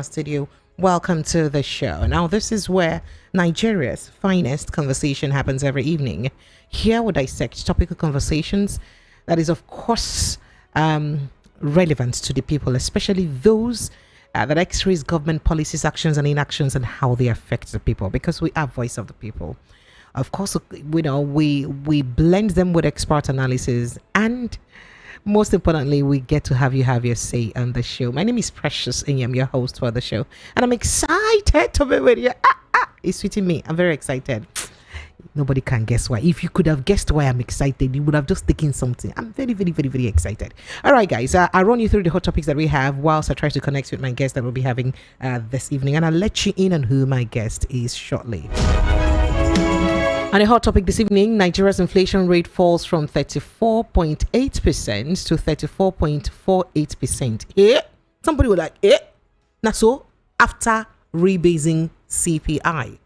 Studio. Welcome to the show. Now, this is where Nigeria's finest conversation happens every evening. Here we dissect topical conversations that is, of course, relevant to the people, especially those that x-rays government policies, actions, and inactions, and how they affect the people, because we are voice of the people. Of course, we blend them with expert analysis, and most importantly, we get to have your say on the show. My name is Precious, and I'm your host for the show, and I'm excited to be with you. It's sweeting me. I'm very excited. Nobody can guess why. If you could have guessed why I'm excited, you would have just taken something. I'm very, very, very, very excited. All right, guys. I'll run you through the hot topics that we have whilst I try to connect with my guest that we'll be having this evening, and I'll let you in on who my guest is shortly. On a hot topic this evening, Nigeria's inflation rate falls from 34.8% to 34.48%. Somebody would like, Now, so after rebasing CPI.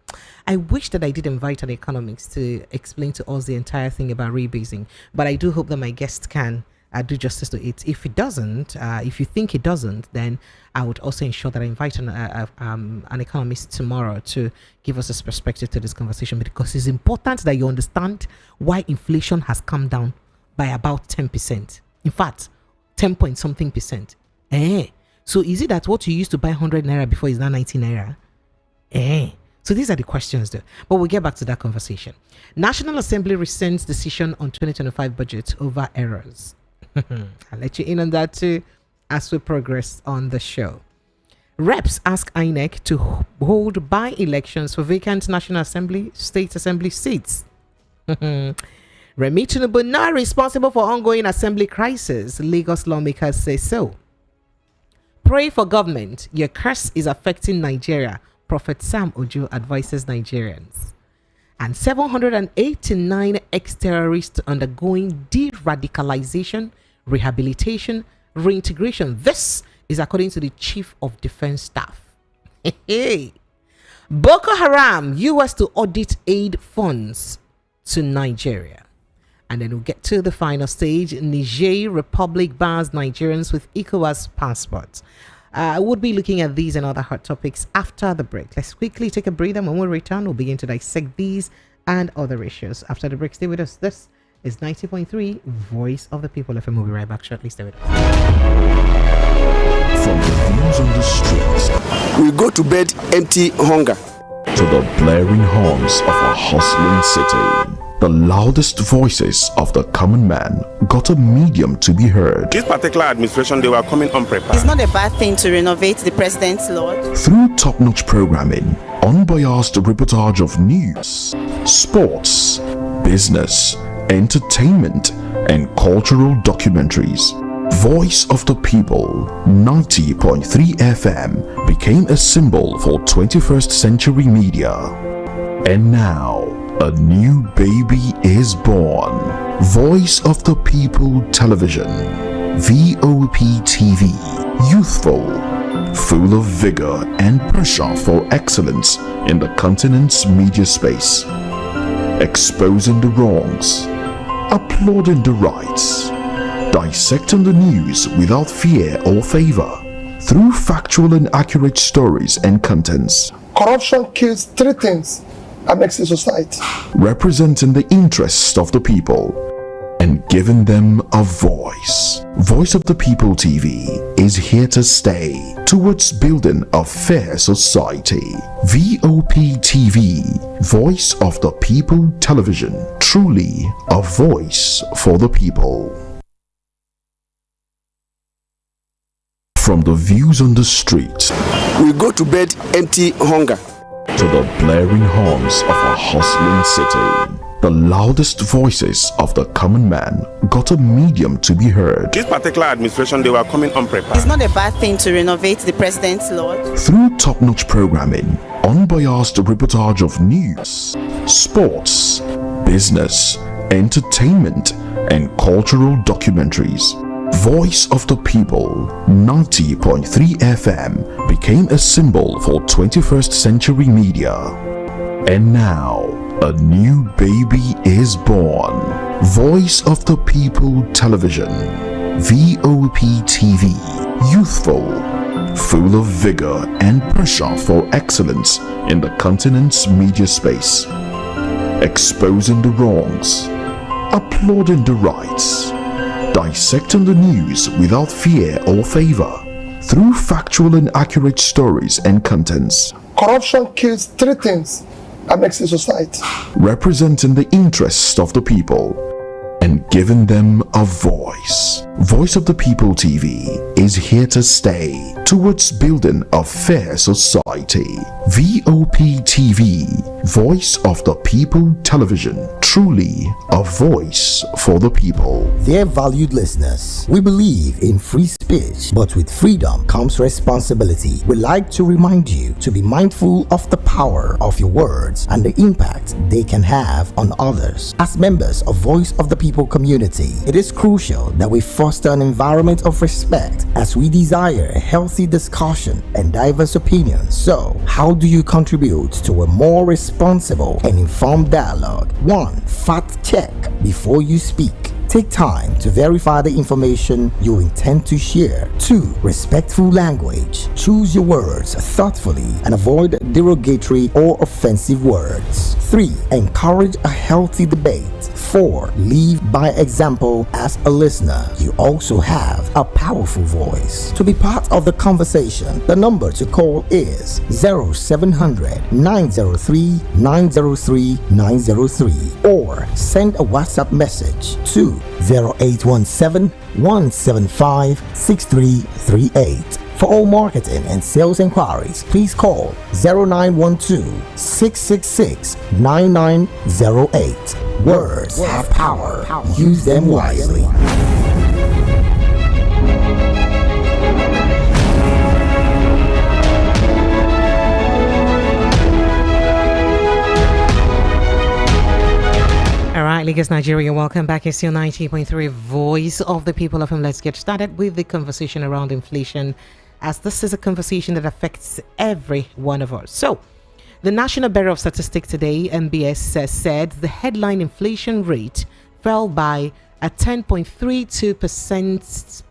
I wish that I did invite an economist to explain to us the entire thing about rebasing, but I do hope that my guest can do justice to it. If it doesn't, if you think it doesn't, then I would also ensure that I invite an economist tomorrow to give us his perspective to this conversation, because it's important that you understand why inflation has come down by about 10%. In fact, 10 point something percent. So is it that what you used to buy 100 naira before is now 90 naira? So these are the questions though. But we'll get back to that conversation. National Assembly rescinds decision on 2025 budget over errors. I'll let you in on that too as we progress on the show. Reps ask INEC to hold by-elections for vacant National Assembly, State Assembly seats. Remi Tinubu not responsible for ongoing assembly crisis. Lagos lawmakers say so. Pray for government. Your curse is affecting Nigeria. Prophet Sam Ojo advises Nigerians. And 789 ex-terrorists undergoing de-radicalization, rehabilitation, reintegration. This is according to the Chief of Defense Staff. Boko-haram, US to audit aid funds to Nigeria. And then we'll get to the final stage. Niger Republic bars Nigerians with ECOWAS passports. I would be looking at these and other hot topics after the break. Let's quickly take a breather. When we return, we'll begin to dissect these and other issues. After the break, stay with us. This is 90.3 Voice of the People FM. We'll be right back shortly. Stay with us. From the views on the streets, we go to bed empty hunger, to the blaring horns of a hustling city. The loudest voices of the common man got a medium to be heard. This particular administration, they were coming unprepared. It's not a bad thing to renovate the president's lodge. Through top-notch programming, unbiased reportage of news, sports, business, entertainment, and cultural documentaries, Voice of the People 90.3 FM became a symbol for 21st century media. And now, a new baby is born. Voice of the People Television, VOP TV, youthful, full of vigor and pressure for excellence in the continent's media space, exposing the wrongs, applauding the rights, dissecting the news without fear or favor, through factual and accurate stories and contents. Corruption kills three things and makes a society. Representing the interests of the people and giving them a voice. Voice of the People TV is here to stay towards building a fair society. VOP TV, Voice of the People Television, truly a voice for the people. From the views on the street, we go to bed empty hunger, to the blaring horns of a hustling city. The loudest voices of the common man got a medium to be heard. This particular administration, they were coming unprepared. It's not a bad thing to renovate the president's lodge. Through top-notch programming, unbiased reportage of news, sports, business, entertainment, and cultural documentaries, Voice of the People 90.3 FM became a symbol for 21st century media. And now, a new baby is born. Voice of the People Television, VOP TV, youthful, full of vigor and pressure for excellence in the continent's media space, exposing the wrongs, applauding the rights, dissecting the news without fear or favor, through factual and accurate stories and contents. Corruption kills three things that makes a society. Representing the interests of the people and giving them a voice. Voice of the People TV is here to stay towards building a fair society. VOP TV, Voice of the People Television, truly a voice for the people. Dear valued listeners, we believe in free speech, but with freedom comes responsibility. We like to remind you to be mindful of the power of your words and the impact they can have on others. As members of Voice of the People community, it is crucial that we foster an environment of respect as we desire a healthy discussion and diverse opinions. So, how do you contribute to a more responsible and informed dialogue? 1. Fact check before you speak. Take time to verify the information you intend to share. 2. Respectful language. Choose your words thoughtfully and avoid derogatory or offensive words. 3. Encourage a healthy debate. 4. Lead by example. As a listener, you also have a powerful voice. To be part of the conversation, the number to call is 0700 903 903 903 or send a WhatsApp message to 0817 175 6338. For all marketing and sales inquiries, please call 0912 666 9908. Words have power. Use them wisely. All right, Lagos, Nigeria, welcome back. It's still 90.3 Voice of the People of whom. Let's get started with the conversation around inflation, as this is a conversation that affects every one of us. So, the National Bureau of Statistics today, NBS, said the headline inflation rate fell by a 10.32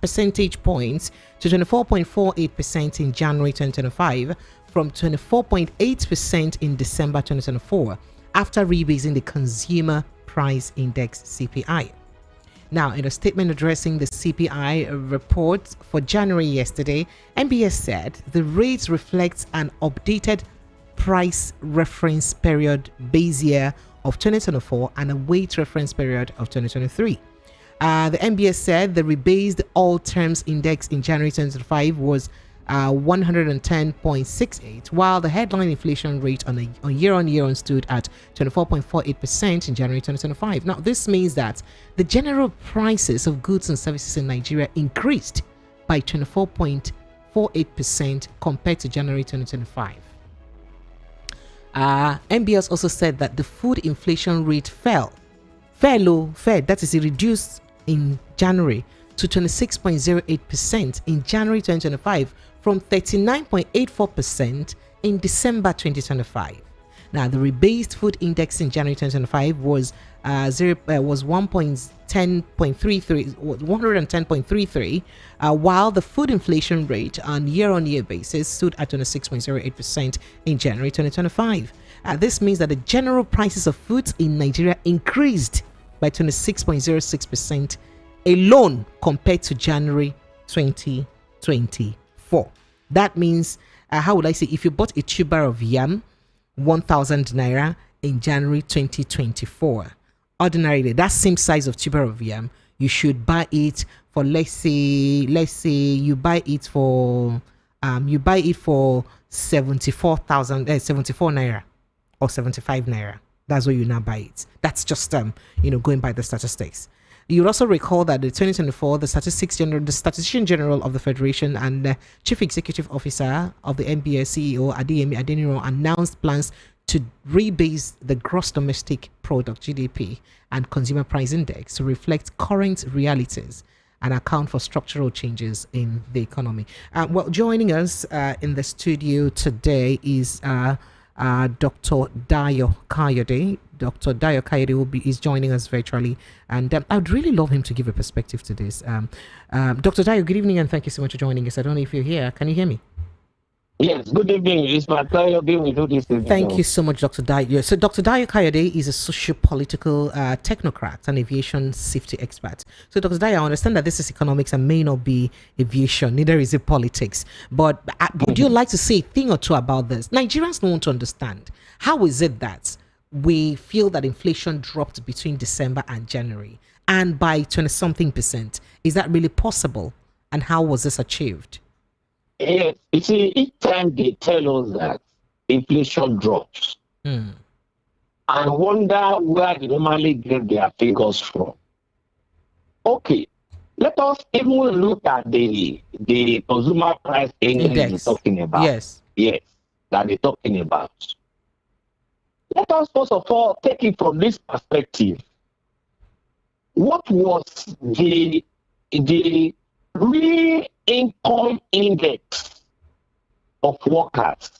percentage points to 24.48% in January 2025 from 24.8% in December 2024 after rebasing the Consumer Price Index CPI. Now, in a statement addressing the CPI report for January yesterday, NBS said the rate reflects an updated price reference period base year of 2024 and a weight reference period of 2023. The NBS said the rebased all terms index in January 2025 was 110.68, while the headline inflation rate on year-on-year stood at 24.48% in January 2025. Now, this means that the general prices of goods and services in Nigeria increased by 24.48% compared to January 2025. NBS also said that the food inflation rate that is reduced in January to 26.08% in January 2025 from 39.84% in December 2025. Now, the rebased food index in January 2025 was 110.33, while the food inflation rate on year-on-year basis stood at 26.08% in January 2025. This means that the general prices of foods in Nigeria increased by 26.06% alone compared to January 2024. That means, how would I say, if you bought a tuber of yam, 1,000 naira in January 2024, ordinarily that same size of tuber of yam, you should buy it for let's say you buy it for 74 naira or 75 naira. That's where you now buy it. That's just going by the statistics. You also recall that the 2024, the Statistician General of the Federation and Chief Executive Officer of the NBS, CEO Adeyemi Adeniro, announced plans to rebase the gross domestic product (GDP) and consumer price index to reflect current realities and account for structural changes in the economy. Joining us in the studio today is Dr. Dayo Kayode. Dr. Dayo Kayode is joining us virtually, and I'd really love him to give a perspective to this. Dr. Dayo, good evening, and thank you so much for joining us. I don't know if you're here. Can you hear me? Yes, good evening. It's my pleasure being with you this evening. Thank you so much, Dr. Dayo. So, Dr. Dayo Kayode is a socio-political technocrat and aviation safety expert. So, Dr. Dayo, I understand that this is economics and may not be aviation, neither is it politics. But would you like to say a thing or two about this? Nigerians don't want to understand. How is it that we feel that inflation dropped between December and January and by 20-something%? Is that really possible? And how was this achieved? Yes, you see, each time they tell us that inflation drops, I wonder where they normally get their figures from. Okay, let us even look at the consumer price index they're talking about. Yes, that they're talking about. Let us first of all take it from this perspective. What was the real income index of workers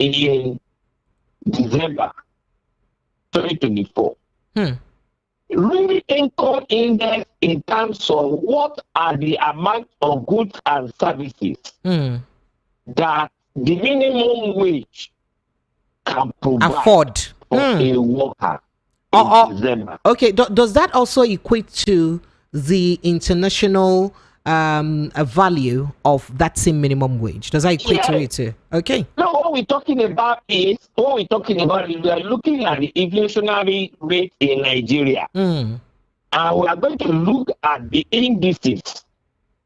in December 2024? Real income index in terms of what are the amount of goods and services that the minimum wage can provide for a worker in December. Okay, does that also equate to the international value of that same minimum wage? Does that equate to it too? Okay. No, what we're talking about is we are looking at the inflationary rate in Nigeria. And we are going to look at the indices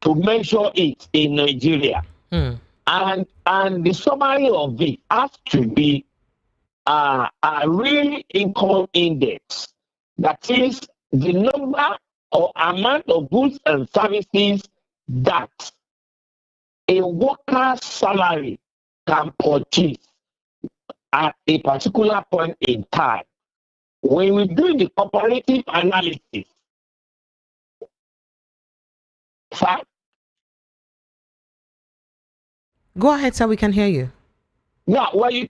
to measure it in Nigeria. And the summary of it has to be a real income index. That is the number or amount of goods and services that a worker's salary can purchase at a particular point in time. When we do the comparative analysis, go ahead, sir, we can hear you. Now, when you're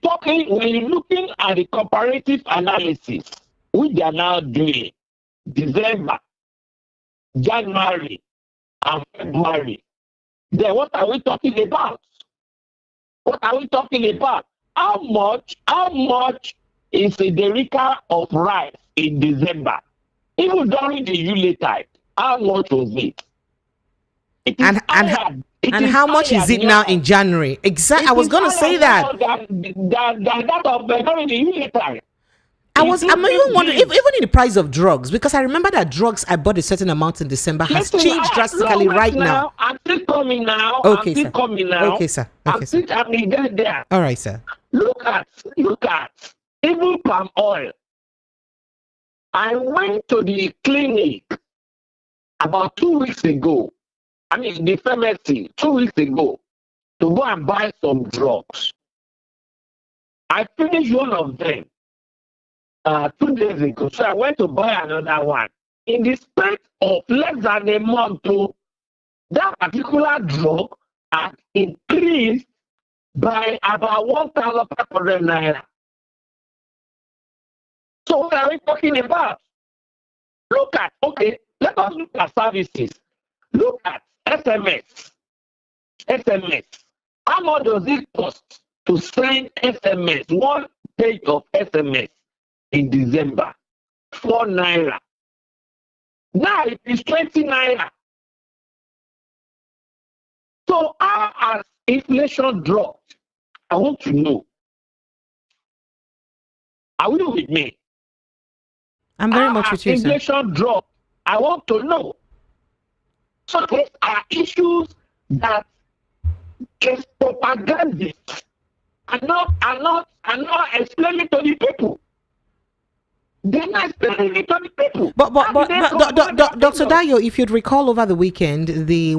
looking at the comparative analysis, which they are now doing, December, January, and February, then what are we talking about? What are we talking about? How much is a derica of rice in December? Even during the Yule tide, how much was it? And how much is it now in January? Exactly. I was going to say that. That of during the Yule tide. I'm even wondering, even in the price of drugs, because I remember that drugs I bought a certain amount in December has changed drastically right now. I'm still coming now. Okay, sir. Okay, sir. I'm still there. All right, sir. Look at even palm oil. I went to the clinic about 2 weeks ago. I mean, the pharmacy 2 weeks ago to go and buy some drugs. I finished one of them 2 days ago, so I went to buy another one. In the space of less than a month, that particular drug has increased by about 1,500 naira. So what are we talking about? Let us look at services. Look at SMS. How much does it cost to send SMS, one page of SMS in December? 4 naira. Now it is 20 naira. So how has inflation dropped? I want to know. Are you with me? I'm very much with you, sir. Inflation dropped. I want to know. So these are issues that is propagandists are not explaining to the people. They're not explaining it to the people. But Dr. Dayo, if you'd recall over the weekend,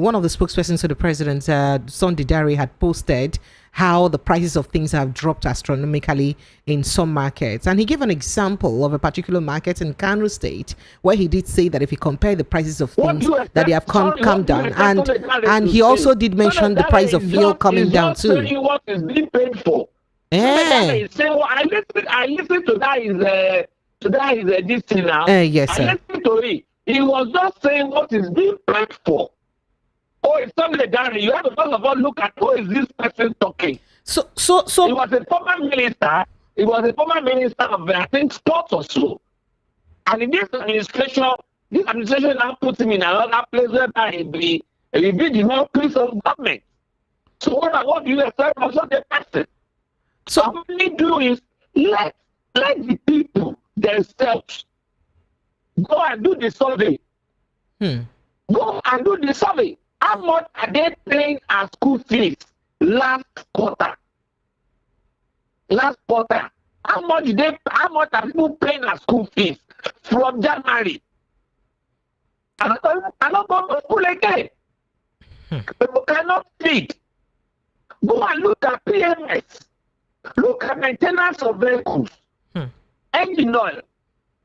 one of the spokespersons to the president, Sunday Dari, had posted how the prices of things have dropped astronomically in some markets. And he gave an example of a particular market in Kano State where he did say that if you compare the prices of things that they have come down. And he also did mention the price of fuel coming down too. What is being paid for? I listened to that is this thing now. Yes, sir. I listened to it. He was just saying what is being paid for. Oh, it's somebody down. You have to first of all look at who is this person talking. So He was a former minister. He was a former minister of, I think, sports or so. And in this administration now puts him in another place whereby he'll be the mouthpiece of government. So what do you expect from such a person? So what we do is let the people themselves go and do the survey. Go and do the survey. How much are they paying as school fees last quarter? How much are people paying as school fees from January? And I don't go to school again. People cannot feed. Go and look at PMS. Look at maintenance of vehicles. Engine oil.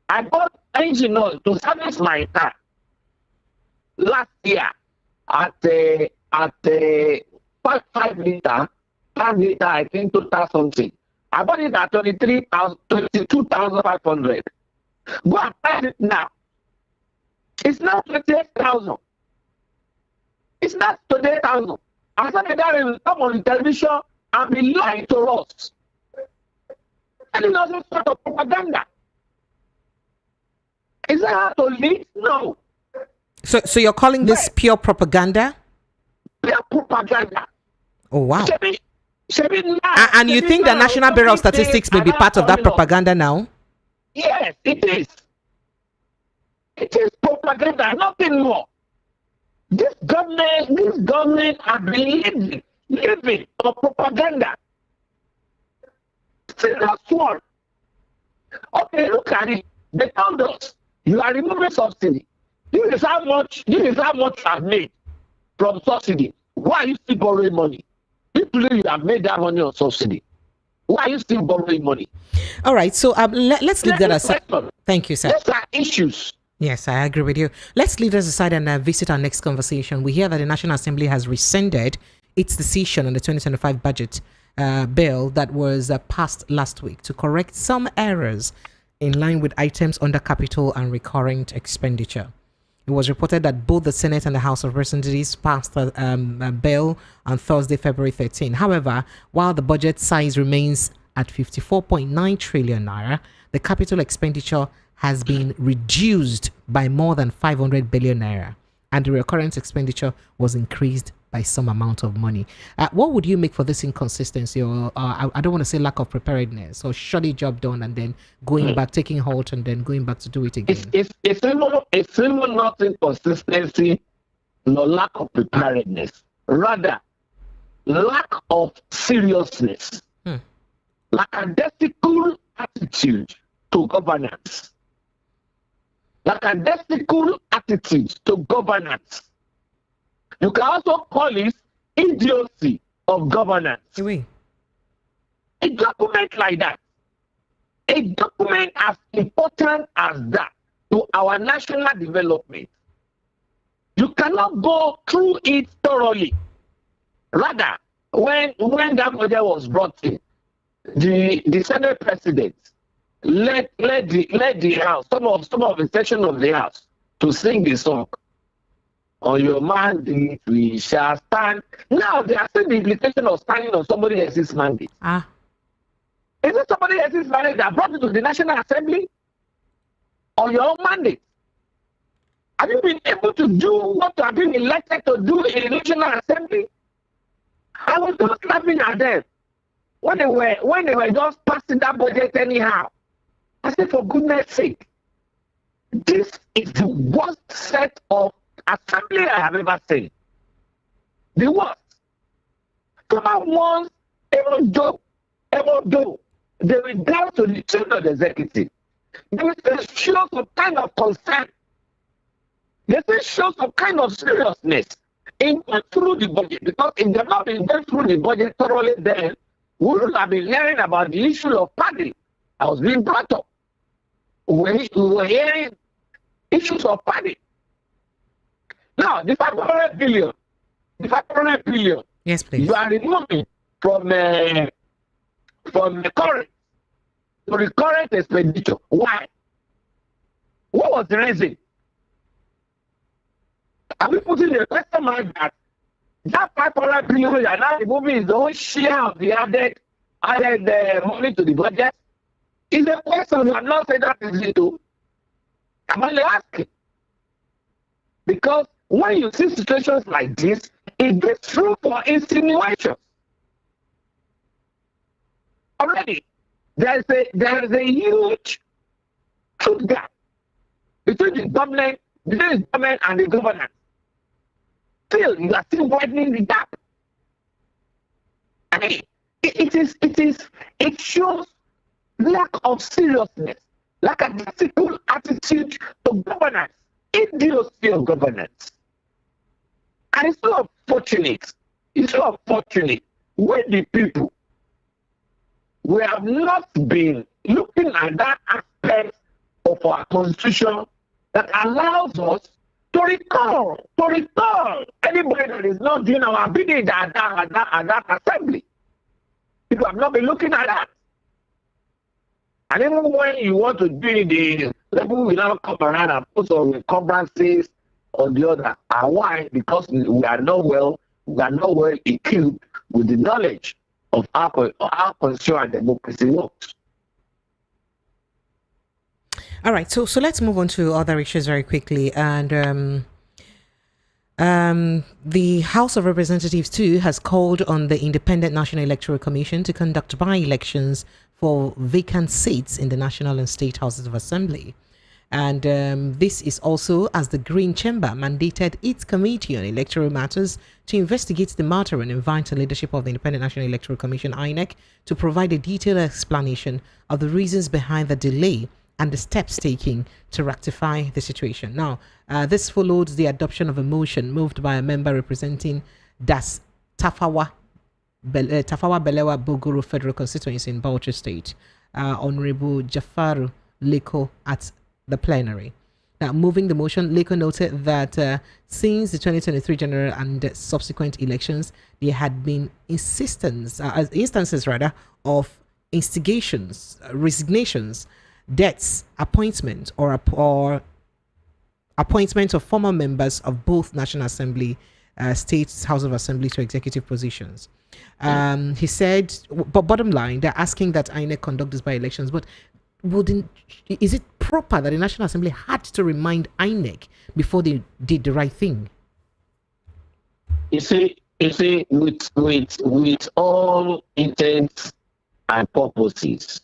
I bought engine oil to service my car last year at 5 liter, I think 2,000 something. I bought it at 22,500. Go and buy it now. It's not 28,000. It's not 28,000. I said that will come on the television and be lying to us. And it's also sort of propaganda. Is that how to lead? No. So you're calling this pure propaganda? Pure propaganda. Oh wow. And you think the National Bureau of Statistics may be part of that propaganda now? Yes, it is. It is propaganda, nothing more. This government are living on propaganda. Serious one. Okay, look at it. They told us you are removing subsidy. This is how much you have made from subsidy. Why are you still borrowing money? If you have made that money on subsidy, why are you still borrowing money? All right, so let's leave that aside. Thank you, sir. Those are issues. Yes, I agree with you. Let's leave this aside and visit our next conversation. We hear that the National Assembly has rescinded its decision on the 2025 budget bill that was passed last week to correct some errors in line with items under capital and recurrent expenditure. It was reported that both the Senate and the House of Representatives passed a bill on Thursday, February 13. However, while the budget size remains at 54.9 trillion naira, the capital expenditure has been reduced by more than 500 billion naira, and the recurrent expenditure was increased by some amount of money. What would you make for this inconsistency, or I don't want to say lack of preparedness, or shoddy job done and then going back, taking halt and then going back to do it again? It's even not inconsistency, no lack of preparedness. Rather, lack of seriousness, lackadaisical attitude to governance. Lackadaisical attitude to governance. You can also call it idiocy of governance. Oui. A document like that, a document as important as that to our national development, you cannot go through it thoroughly. Rather, when that budget was brought in, the Senate president led the House, some of the section of the House, to sing the song. On your mandate, we shall stand. Now they are seeing the implication of standing on somebody else's mandate. Is it somebody else's mandate that brought you to the National Assembly? On your own mandate? Have you been able to do what you have been elected to do in the National Assembly? I was just laughing at them when they were just passing that budget anyhow. I said, for goodness sake, this is the worst set of assembly I have ever seen. The worst. Someone wants even though they will down to the chairman of the executive. They show some kind of concern. They show some kind of seriousness in going through the budget, because if they've not been going through the budget thoroughly, then we would have been hearing about the issue of party that was being brought up. We were hearing issues of party. Now, the 500 billion, yes, please. You are removing from the current to the current expenditure. Why? What was the reason? Are we putting a question mark that that 500 billion you are now removing his own share of the added money to the budget is a question you are not saying that is it too. I'm only asking. Because when you see situations like this, it gets room for insinuations. Already, there is a huge truth gap between the government and the governance. Still, you are still widening the gap. I mean, it shows lack of seriousness, lack of ethical attitude to governance, idiocy of governance. And it's so unfortunate. It's so unfortunate when the people, we have not been looking at that aspect of our constitution that allows us to recall anybody that is not doing our bidding at that assembly. People have not been looking at that. And even when you want to do the people will now come around and put some encumbrances on the other. And why? Because we are not well equipped with the knowledge of how constitutional democracy works. All right, so let's move on to other issues very quickly. And the House of Representatives too has called on the Independent National Electoral Commission to conduct by-elections for vacant seats in the National and State Houses of Assembly. And this is also as the Green Chamber mandated its Committee on Electoral Matters to investigate the matter and invite the leadership of the Independent National Electoral Commission, INEC, to provide a detailed explanation of the reasons behind the delay and the steps taken to rectify the situation. Now, this followed the adoption of a motion moved by a member representing Das Tafawa Balewa Bogoro Federal Constituency in Bauchi State, Honorable Jafaru Leko, at the plenary. Now, moving the motion, Leko noted that since the 2023 general and subsequent elections, there had been instances of instigations, resignations, deaths, appointments, or appointments of former members of both National Assembly, States House of Assembly to executive positions. He said, but bottom line, they're asking that INEC conduct these by-elections, but is it proper that the National Assembly had to remind INEC before they did the right thing? You see, with all intents and purposes,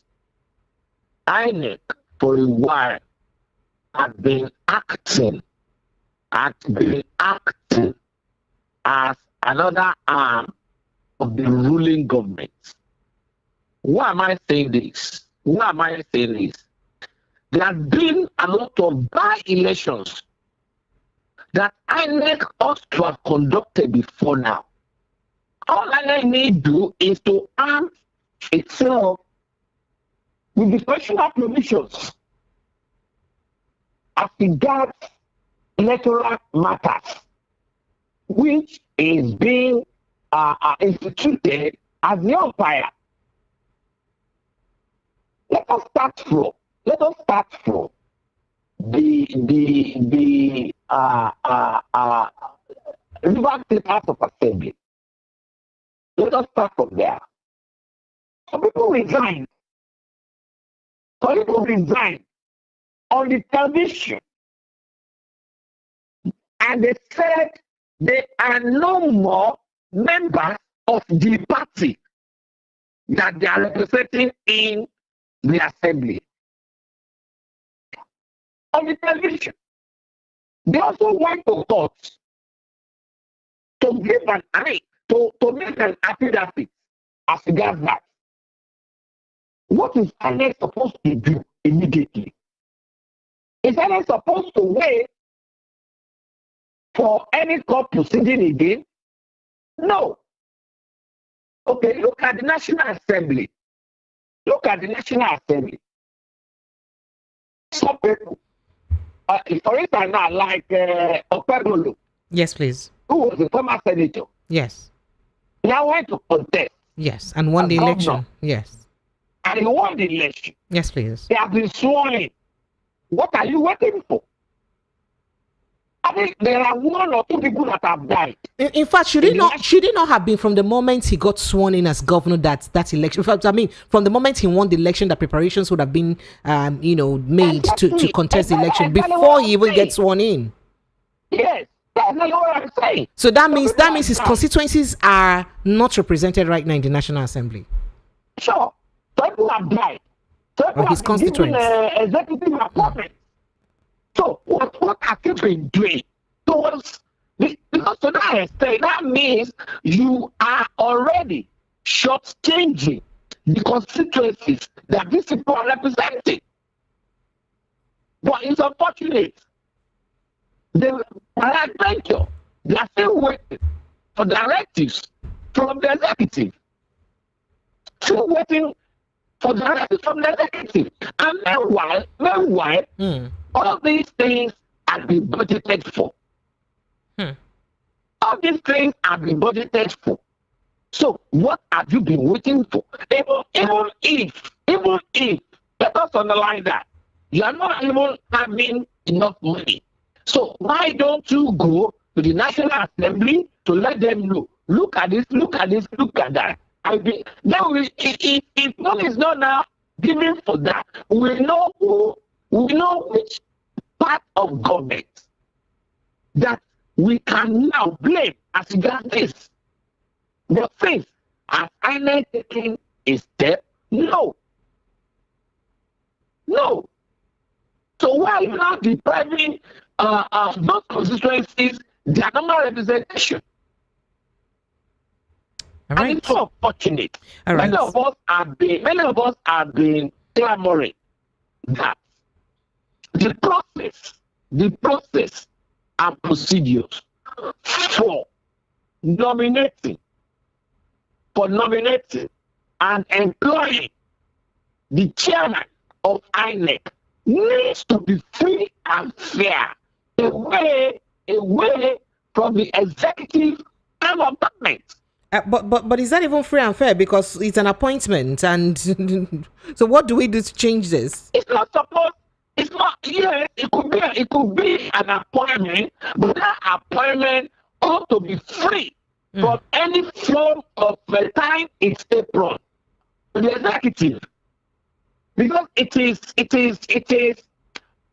INEC for a while has been acting as another arm of the ruling government. Why am I saying this? There have been a lot of by-elections that INEC ought to have conducted before now. All INEC need to do is to arm itself with the professional provisions as regards electoral matters, which is being instituted as the umpire. Let us start from the River State House of Assembly. Let us start from there. Some people resigned. On the television, and they said they are no more members of the party that they are representing in the assembly. On the television, they also went to court to give to make an affidavit as regards that. What is INEC supposed to do immediately? Is INEC supposed to wait for any court proceeding again? No. Okay, look at the National Assembly. Some people, for instance, now, like Okpebolo. Yes, please. Who was a former senator. Yes. Now went to contest. Yes, and won the election. Governor. Yes. And he won the election. Yes, please. They have been sworn in. What are you waiting for? I think there are 1 or 2 people that have died. In fact, should it not have been from the moment he got sworn in as governor that election? In fact, I mean, from the moment he won the election, that preparations would have been, made to contest the election before he even gets sworn in. Yes, that's not what I'm saying. So that means his constituencies are not represented right now in the National Assembly. Sure, people have died. Or his constituents. Executive appointment. So what have you been doing towards because to that extent, that means you are already shortchanging the constituencies that these people are representing. But it's unfortunate. They are still waiting for directives from the executive. Still waiting for directives from the executive. And meanwhile, all these things have been budgeted for. All these things have been budgeted for. So what have you been waiting for? Even if, let us underline that, you are not even having enough money. So why don't you go to the National Assembly to let them know? Look at this, look at that. If money is not now given for that, we know which part of government that we can now blame as regards this. But since has INEC taken a step? No. So why are you now depriving those constituencies their normal representation? All right. And it's so unfortunate. All right. Many of us have been clamoring that the process and procedures for nominating and employing the chairman of INEC needs to be free and fair, away from the executive arm of government. But is that even free and fair? Because it's an appointment, and so what do we do to change this? It's not supposed. It's not. Yes, it could be an appointment, but that appointment ought to be free from any form of time it's apron to the executive, because it is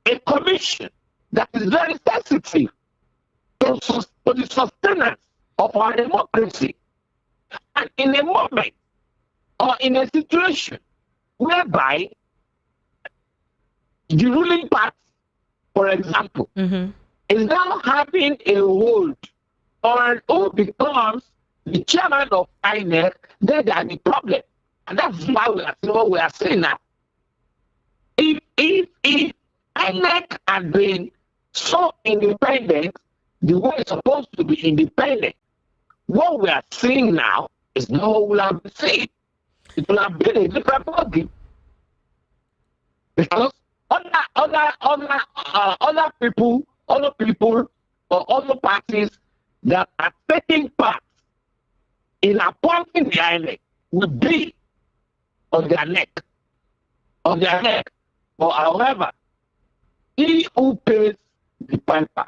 a commission that is very sensitive to the sustenance of our democracy. And in a moment or in a situation whereby the ruling party, for example, is now having a hold on who becomes the chairman of INEC, then there is a problem. And that's why we are saying that. If INEC had been so independent, the way it's supposed to be independent, what we are seeing now is not what we have been seeing. It will have been a different body. Because other people or other parties that are taking part in appointing the INEC will be on their neck. But however, he who pays the piper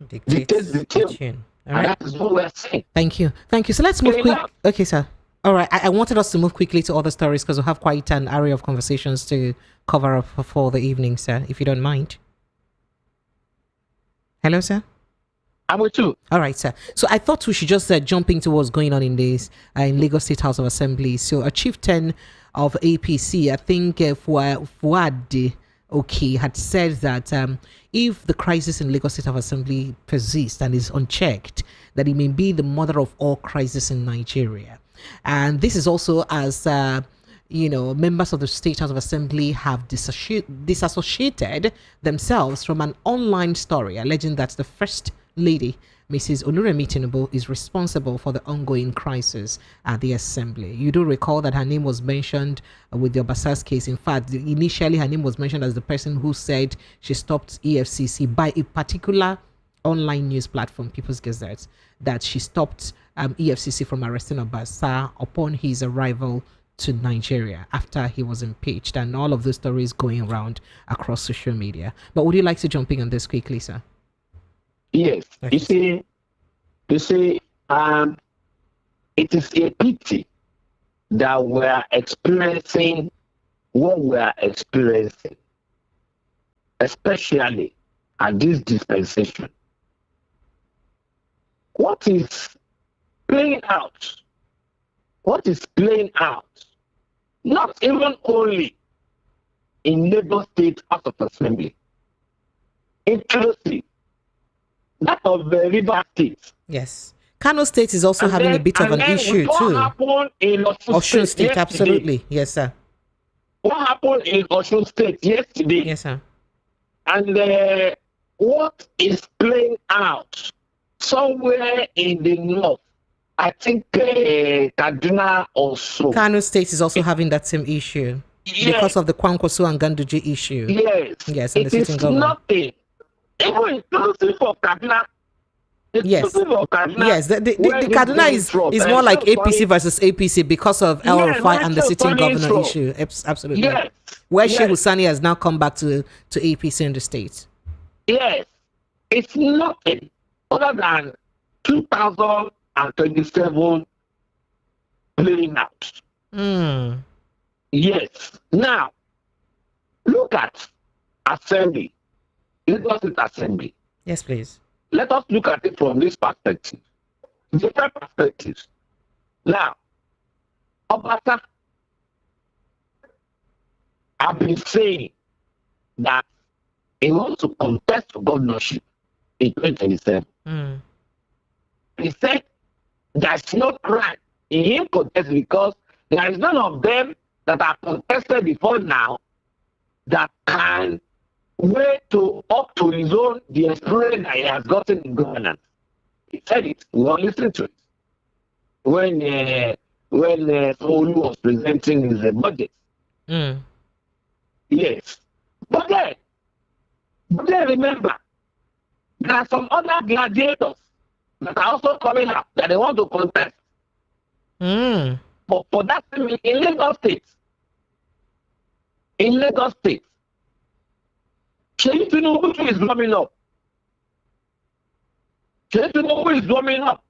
dictates the tune. All right. That is what we're saying. Thank you. So let's move quick. Okay, sir. All right. I wanted us to move quickly to other stories because we have quite an array of conversations to cover up for the evening, sir, if you don't mind. Hello, sir. I'm with you. All right, sir. So I thought we should just jump into what's going on in this in Lagos State House of Assembly. So a chieftain of APC, I think Fuad had said that if the crisis in Lagos State House of Assembly persists and is unchecked, that it may be the mother of all crises in Nigeria. And this is also as members of the State House of Assembly have disassociated themselves from an online story alleging that the First Lady, Mrs. Oluremi Tinubu, is responsible for the ongoing crisis at the Assembly. You do recall that her name was mentioned with the Obasas case. In fact, initially her name was mentioned as the person who said she stopped EFCC by a particular online news platform, People's Gazette, that she stopped EFCC from arresting Obasa upon his arrival to Nigeria after he was impeached, and all of the stories going around across social media. But would you like to jump in on this quickly, sir? Yes. Okay. You see, it is a pity that we are experiencing what we are experiencing, especially at this dispensation. What is playing out? What is playing out? Not even only in Lagos State House of Assembly, inclusive that of the River State. Yes. Kano State is also having a bit of an issue what too. Happened in Osun State, yesterday? absolutely. Yes, sir. What happened in Osun State yesterday? Yes, sir. And what is playing out somewhere in the north? I think Kaduna also. Kano State is also having that same issue because of the Kwankwaso and Ganduje issue. Yes. Yes, and it the sitting is governor. nothing. Even inclusive of Kaduna. Yes. Yes, the Kaduna is more like APC versus APC because of El Rufai and the sitting governor issue. Absolutely. Yes. Where Sheikh Husani has now come back to APC in the state. Yes. It's nothing other than 2027 playing out. Yes. Now, look at Assembly. Lagos State Assembly. Yes, please. Let us look at it from this perspective. Different perspectives. Now, Obata, I've been saying that he wants to contest for governorship in 2027. He said there's no crime in him contest because there is none of them that are contested before now that can way to up to his own the experience that he has gotten in governance. He said it. We were listening to it when Olu was presenting his budget. Yes, but then remember there are some other gladiators that are also coming up that they want to contest. But for that in Lagos State. Sheikh Tinubu is warming up.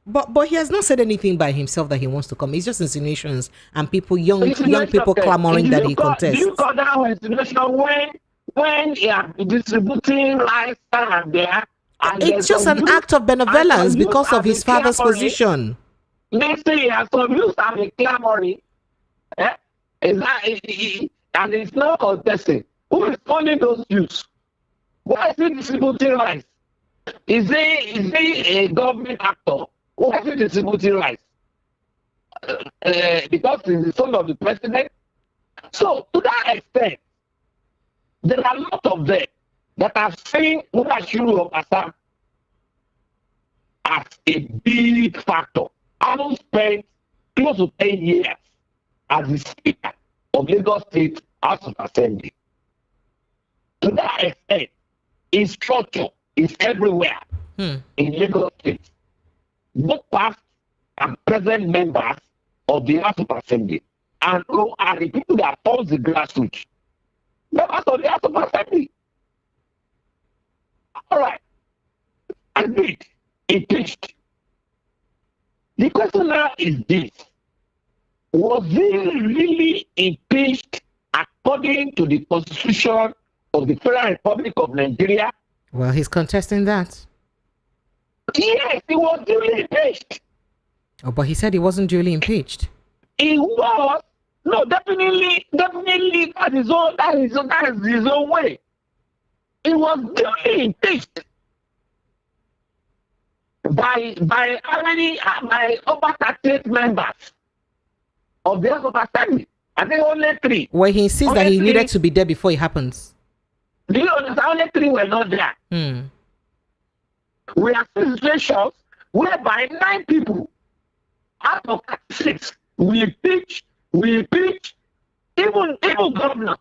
But he has not said anything by himself that he wants to come. It's just insinuations and young people clamoring that he contests. Do you call that insinuation when he has been distributing rice and there? It's just an act of benevolence because of his father's position. They say he has some youth and be clamoring. And it's not contesting. Who is funding those youths? Why is he distributing rice? Is he a government actor? Why is he distributing rice? Because he's the son of the president. So to that extent, there are a lot of them that are saying Mudashiru of Assam as a big factor. I don't spend close to 10 years as the Speaker of Lagos State House of Assembly. To that extent, his structure is everywhere in Lagos State. Both past and present members of the House of Assembly and who are the people that form the grassroots. Members of the House of Assembly. All right. Agreed. Impeached. The question now is this. Was he really impeached according to the Constitution of the Federal Republic of Nigeria? Well, he's contesting that. Yes, he was duly impeached. Oh, but he said he wasn't duly impeached. He was. No, definitely that is his own way. He was duly impeached by over 38 members of the House of Assembly. I think only 3. Well, he insists that he needed to be there before it happens. Do you understand? Only 3 were not there. We have situations whereby 9 people out of 6 we impeach even governor,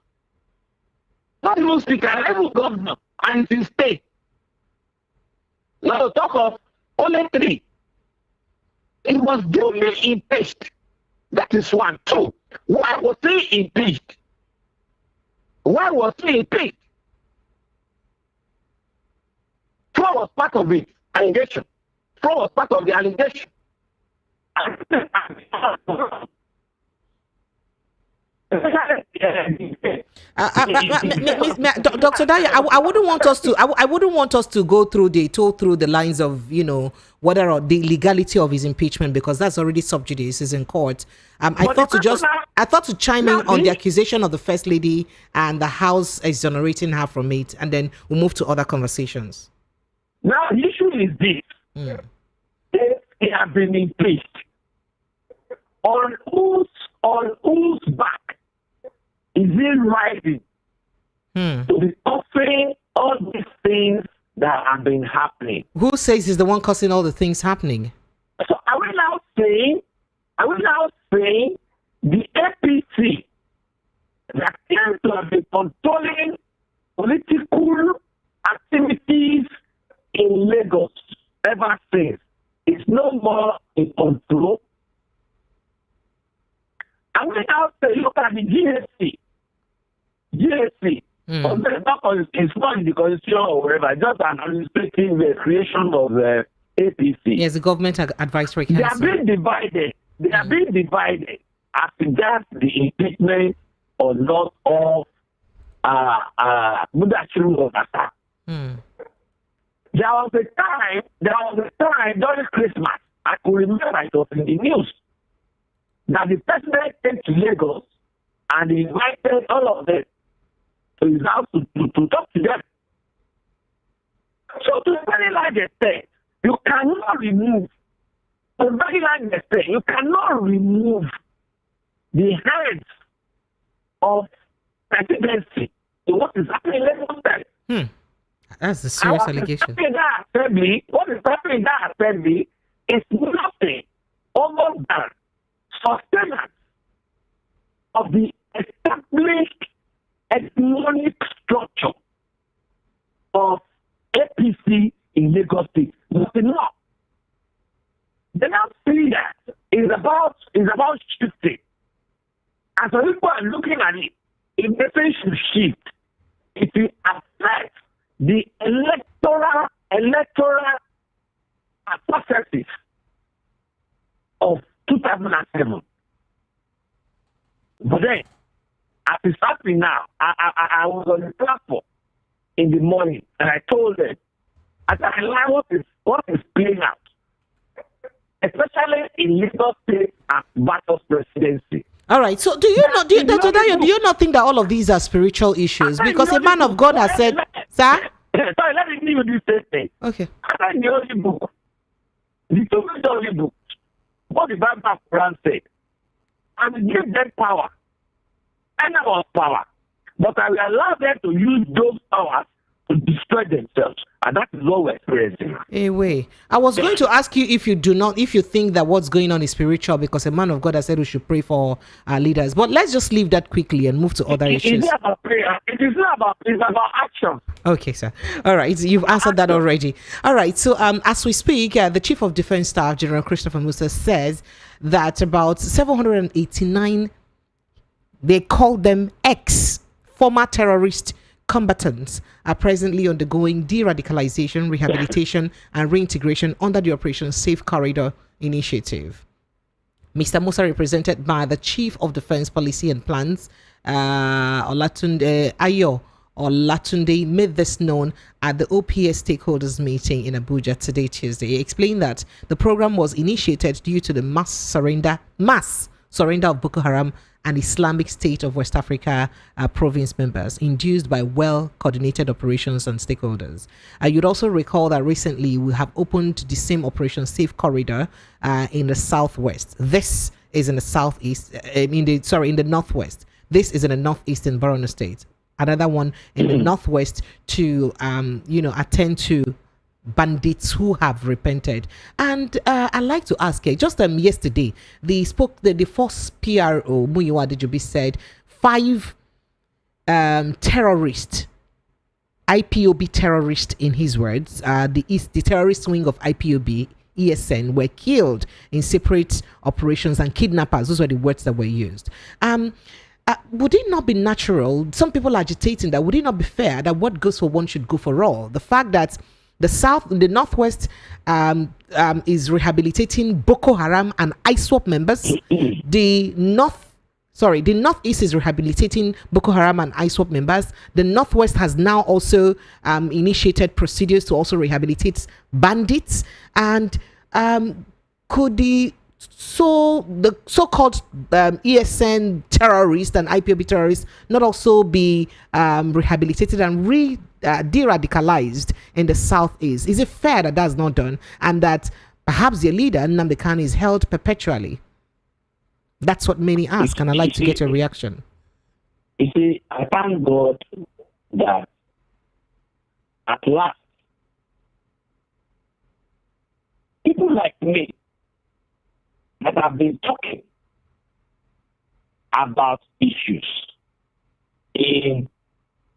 not even speaker, even governor, and it is state. Now talk of only 3. It was duly impeached. That is 1. 2. Why was he impeached? Fraud was part of it. Allegation. Fraud was part of the allegation. Dr. Daya, I wouldn't want us to. I wouldn't want us to go through the lines of whether or the legality of his impeachment, because that's already sub judice, is in court. I thought to chime in on the accusation of the First Lady and the House exonerating her from it, and then we'll move to other conversations. Now the issue is this: if he has been impeached, on whose back is he riding to be offering all these things that have been happening? Who says he's the one causing all the things happening? So are we now saying the APC that claims to have been controlling political activities in Lagos ever since is no more in control? And we now say, look at the GSC. It's not in the constitution or whatever, just an administrative creation of the APC. Yes, the government advisory council. They are being divided. As regards the impeachment or not of Mudashiru Obasa. There was a time during Christmas, I could remember it was in the news, that the president came to Lagos and he invited all of them to his house to talk to them. So to a very large extent, you cannot remove the hands of presidency to what is happening in Lagos State. That's a serious allegation. What is happening in that assembly is nothing other than sustenance of the established economic structure of APC in Lagos State. Nothing more. The now see that is about shifting. As people are looking at it, if the thing should shift, it will affect the electoral successes of 2007. But then, as it's happening now, I was on the platform in the morning and I told them, I said, what is playing out, especially in Lagos State and Bato's presidency. All right. So do you not think that all of these are spiritual issues? Because a man of God has said, sir? Sorry, let me give you this statement. Okay. I read the Holy Book. The Holy Book. What the Bible Quran said. And it gives them power. And about power. But I will allow them to use those powers to destroy themselves. And that is what we're experiencing. Anyway, I was going to ask you if you think that what's going on is spiritual, because a man of God has said we should pray for our leaders. But let's just leave that quickly and move to other issues. It's not about prayer. It's about action. Okay, sir. All right. You've answered that already. All right. So as we speak, the Chief of Defense Staff, General Christopher Musa, says that about 789, they call them former terrorist combatants, are presently undergoing de-radicalization, rehabilitation, and reintegration under the Operation Safe Corridor initiative. Mr. Musa, represented by the Chief of Defense Policy and Plans, Olatunde Ayo Olatunde, made this known at the OPS stakeholders meeting in Abuja today, Tuesday. He explained that the program was initiated due to the mass surrender of Boko-haram and Islamic State of West Africa province members, induced by well-coordinated operations and stakeholders. You'd also recall that recently we have opened the same Operation Safe Corridor in the southwest. This is in the southeast, in the northwest. This is in the northeastern Borno State. Another one in the northwest to, attend to bandits who have repented. And I'd like to ask you, just yesterday, the first PRO, Muyiwa Adejobi, said 5 terrorists, IPOB terrorists in his words, the terrorist wing of IPOB, ESN, were killed in separate operations, and kidnappers, those were the words that were used. Would it not be natural, some people are agitating that, would it not be fair that what goes for one should go for all? The fact that the Northwest is rehabilitating Boko-Haram and ISWAP members. The Northeast is rehabilitating Boko-Haram and ISWAP members. The Northwest has now also initiated procedures to also rehabilitate bandits. And could the so-called ESN terrorists and IPOB terrorists not also be rehabilitated and de-radicalized in the Southeast? Is it fair that that's not done, and that perhaps their leader, Nnamdi Kanu, is held perpetually? That's what many ask, and I'd like to get your reaction. You see, I thank God that at last, people like me that have been talking about issues in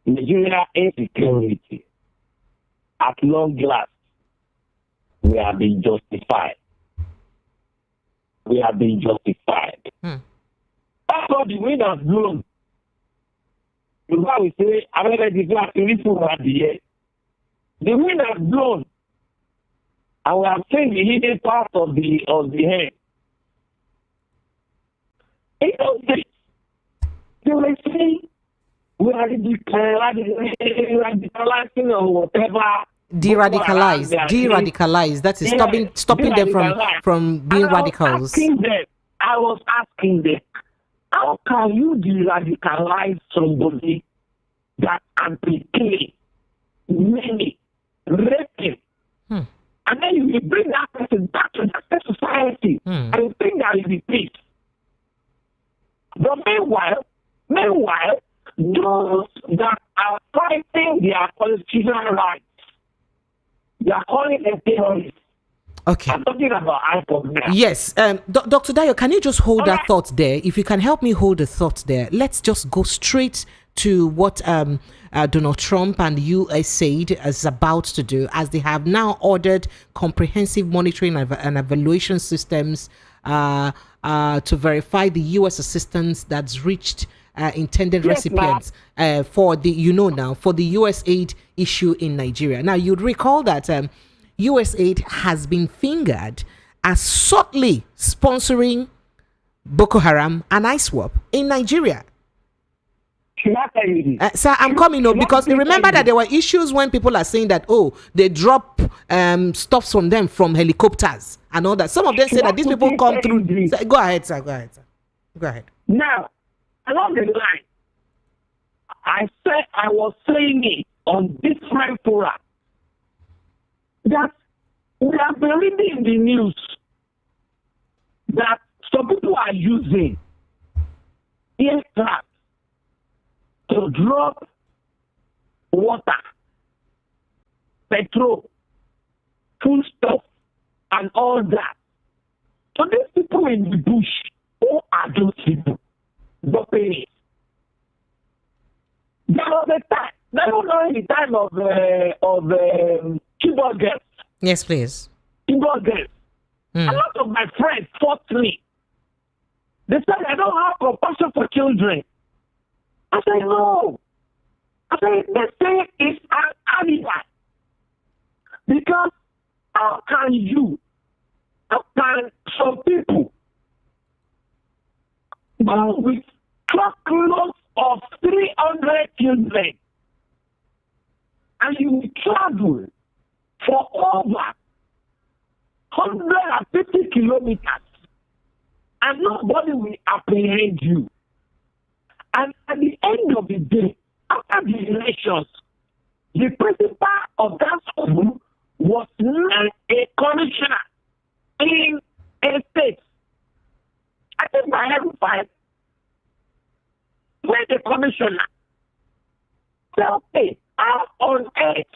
Nigeria insecurity, at long last, we have been justified. We have been justified. That's what the wind has blown. Before we say, I'm going to declare the wind has blown. And we have seen the hidden part of the head. In those days, they were saying, we are radicalizing or whatever. De-radicalize. That is stopping them from being radicals. I was asking them, how can you de-radicalize somebody that has been killing many, raping, and then you bring that person back to that society and you think that will be peace? But meanwhile, those that are fighting their constitutional rights, they are calling them terrorists. Okay. I'm talking about IPOB now. Yes. Dr. Dayo, can you just hold that thought there? If you can help me hold the thought there, let's just go straight to what Donald Trump and the US said is about to do, as they have now ordered comprehensive monitoring and evaluation systems to verify the US assistance that's reached intended recipients for the US aid issue in Nigeria. Now, you'd recall that US aid has been fingered as subtly sponsoring Boko Haram and ISWAP in Nigeria. Sir, I'm coming up because remember that there were issues when people are saying that, they drop stuff from them from helicopters and all that. Some of them say that these people come through. Go ahead, sir. Go ahead. Now, along the line, I was saying it on different fora that we have been reading in the news that some people are using aircraft to drop water, petrol, foodstuff, and all that. So these people in the bush, who are those people? Dropping it. There was a time, during the time of keyboard girls. Yes, please. Keyboard girls. A lot of my friends fought me. They said, I don't have compassion for children. I said, no. I said, they say it's an alibi. Because how can some people with truckloads of 300 children, and you will travel for over 150 kilometers, and nobody will apprehend you. And at the end of the day, after the elections, the principal of that school was not a commissioner in a state. I think by every five, when the commissioner said, okay, how on earth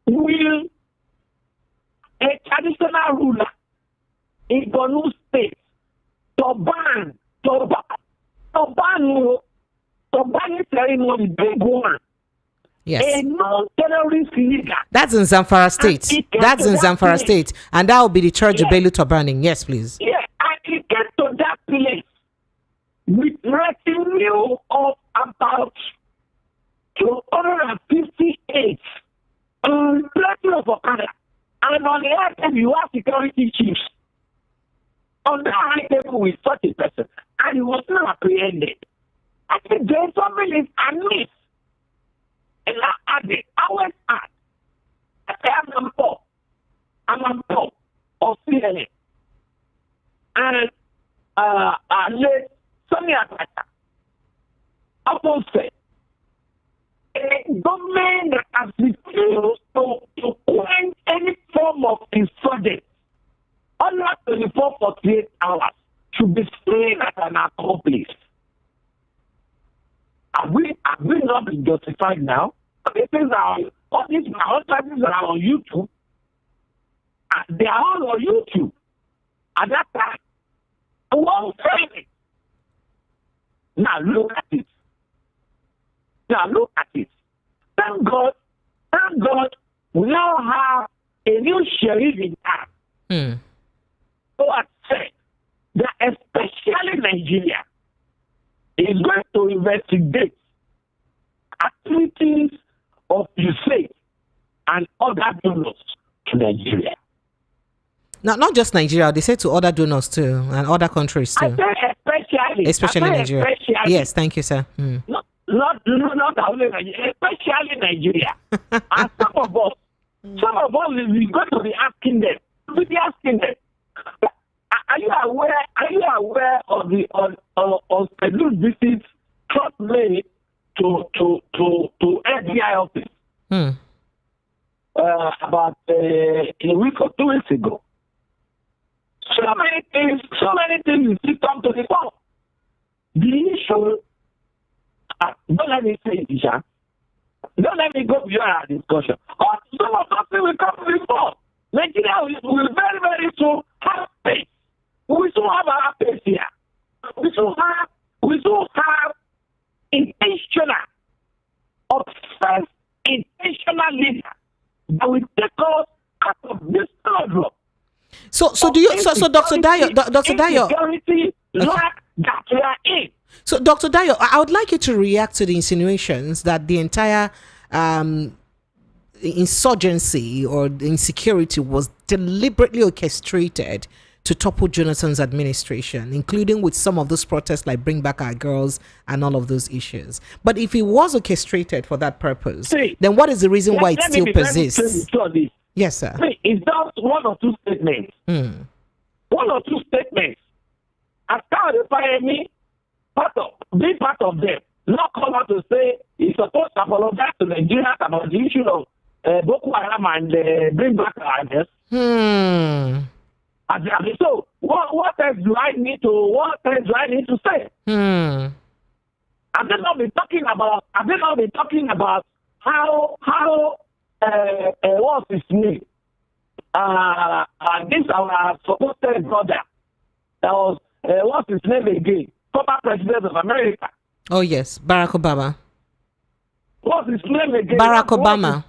will a traditional ruler in Borno State to ban ceremony, big one? Yes. A non-terrorist leader. That's in Zamfara State. State. And that will be the church of Belu burning. Yes, please. Yeah, and he gets to that place with retinue of about 258 plenty of Okada. And on the other hand, you have security chiefs on the high table with such a person, and he was not apprehended. I think there's something is amiss. And I added, I went at, I said, I'm on top of CNN. And let Sonia Abacha also said, a government that has refused to quench any form of insurgency under 24-48 hours should be seen as an accomplice. Have we not been justified now? All these charges are on YouTube. They are all on YouTube. At that time, one family. Now look at it. Thank God, we now have a new sheriff in town. Who has said that especially Nigeria is going to investigate activities of USAID and other donors to Nigeria. Now, not just Nigeria, they say to other donors too, and other countries too. I say especially Nigeria. Yes, thank you, sir. Not only Nigeria, especially Nigeria. And some of us is going to be asking them. Are you aware of the on scheduled visits Trump made to FBI office about a week or 2 weeks ago? So many things still come to the fore. The issue, don't let me say it, Isha. Don't let me go beyond our discussion. Some of us will come to the fore. Nigeria will very, very soon have space. We still have our pace here. We still have intentional, obsessed, intentional leaders that will take us out of this struggle. So Dr. Dayo, security lack that we are in. So Dr. Dayo, I would like you to react to the insinuations that the entire insurgency or the insecurity was deliberately orchestrated to topple Jonathan's administration, including with some of those protests like Bring Back Our Girls and all of those issues. But if it was orchestrated for that purpose, then what is the reason why it still persists? Yes, sir. It's just one or two statements. One or two statements. As far as me, part of them, not come out to say he's supposed to apologize to Nigeria about the issue of Boko-haram and Bring Back Our Girls. So what else do I need to say? Have they not been talking about how what's his name? This our supposed brother. That was what's his name again? Former President of America. Oh yes, Barack Obama. What's his name again? Barack Obama.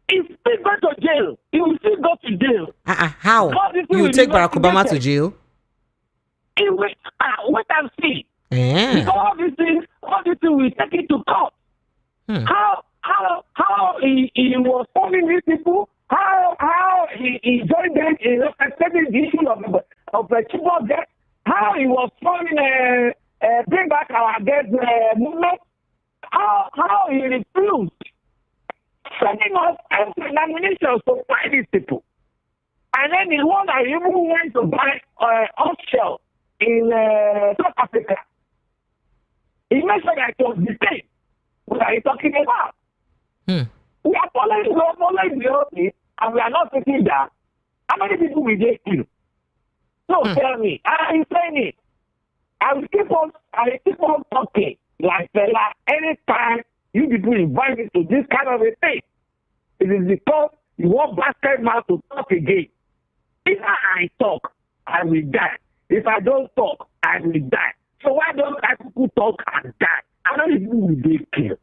He's still going to jail. He will still go to jail. How? You take Barack Obama to jail? Wait and see. Yeah. All these things will take it to court. How he was forming these people, how he joined them in accepting the issue of the Chibok death, how he was forming Bring Back Our Dead movement, how he refused sending us nominations to find these people. And then the one that even went to buy offshore in South Africa. He mentioned that it was the same. What are you talking about? We are following the OT, and we are not taking that. How many people will they kill? No, tell me. I'm saying it. I will keep on talking like fella anytime you people invite me to this kind of a thing. It is because you want bastard mouth to talk again. If I talk, I will die. If I don't talk, I will die. So why don't I people talk and die? I don't even will they kill.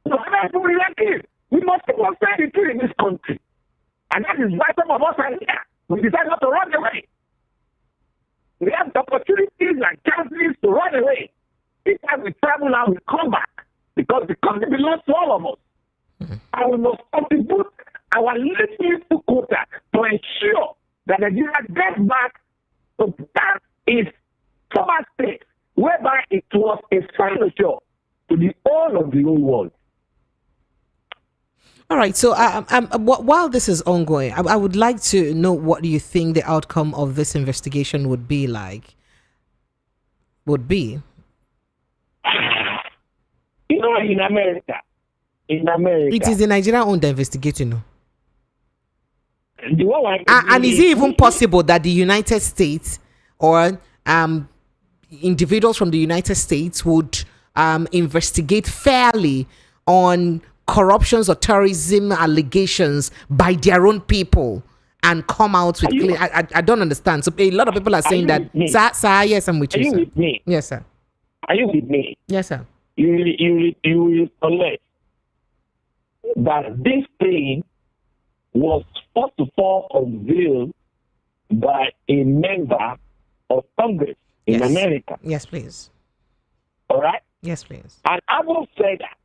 So how many people will they kill? We must keep on saying the truth in this country. And that is why some of us are here. We decide not to run away. We have the opportunities and chances to run away. Each time we travel now, we come back. Because the country belongs to all of us. and we must contribute our little quota to ensure that Nigeria gets back to that is former state, whereby it was a signature to the whole of the whole world. All right. So, while this is ongoing, I would like to know what you think the outcome of this investigation would be like. You know, in America, it is the Nigerian owned investigating. No? The one And is it even possible that the United States or individuals from the United States would investigate fairly on corruptions or terrorism allegations by their own people and come out with clean? I don't understand. So a lot of people are saying that. Sir, yes, I'm with you. Are you sir. with me? Yes, sir. Are you with me? Yes, sir. You will collect that this thing was first of all unveiled by a member of Congress in America. Yes, please. All right? Yes, please. And I will say that,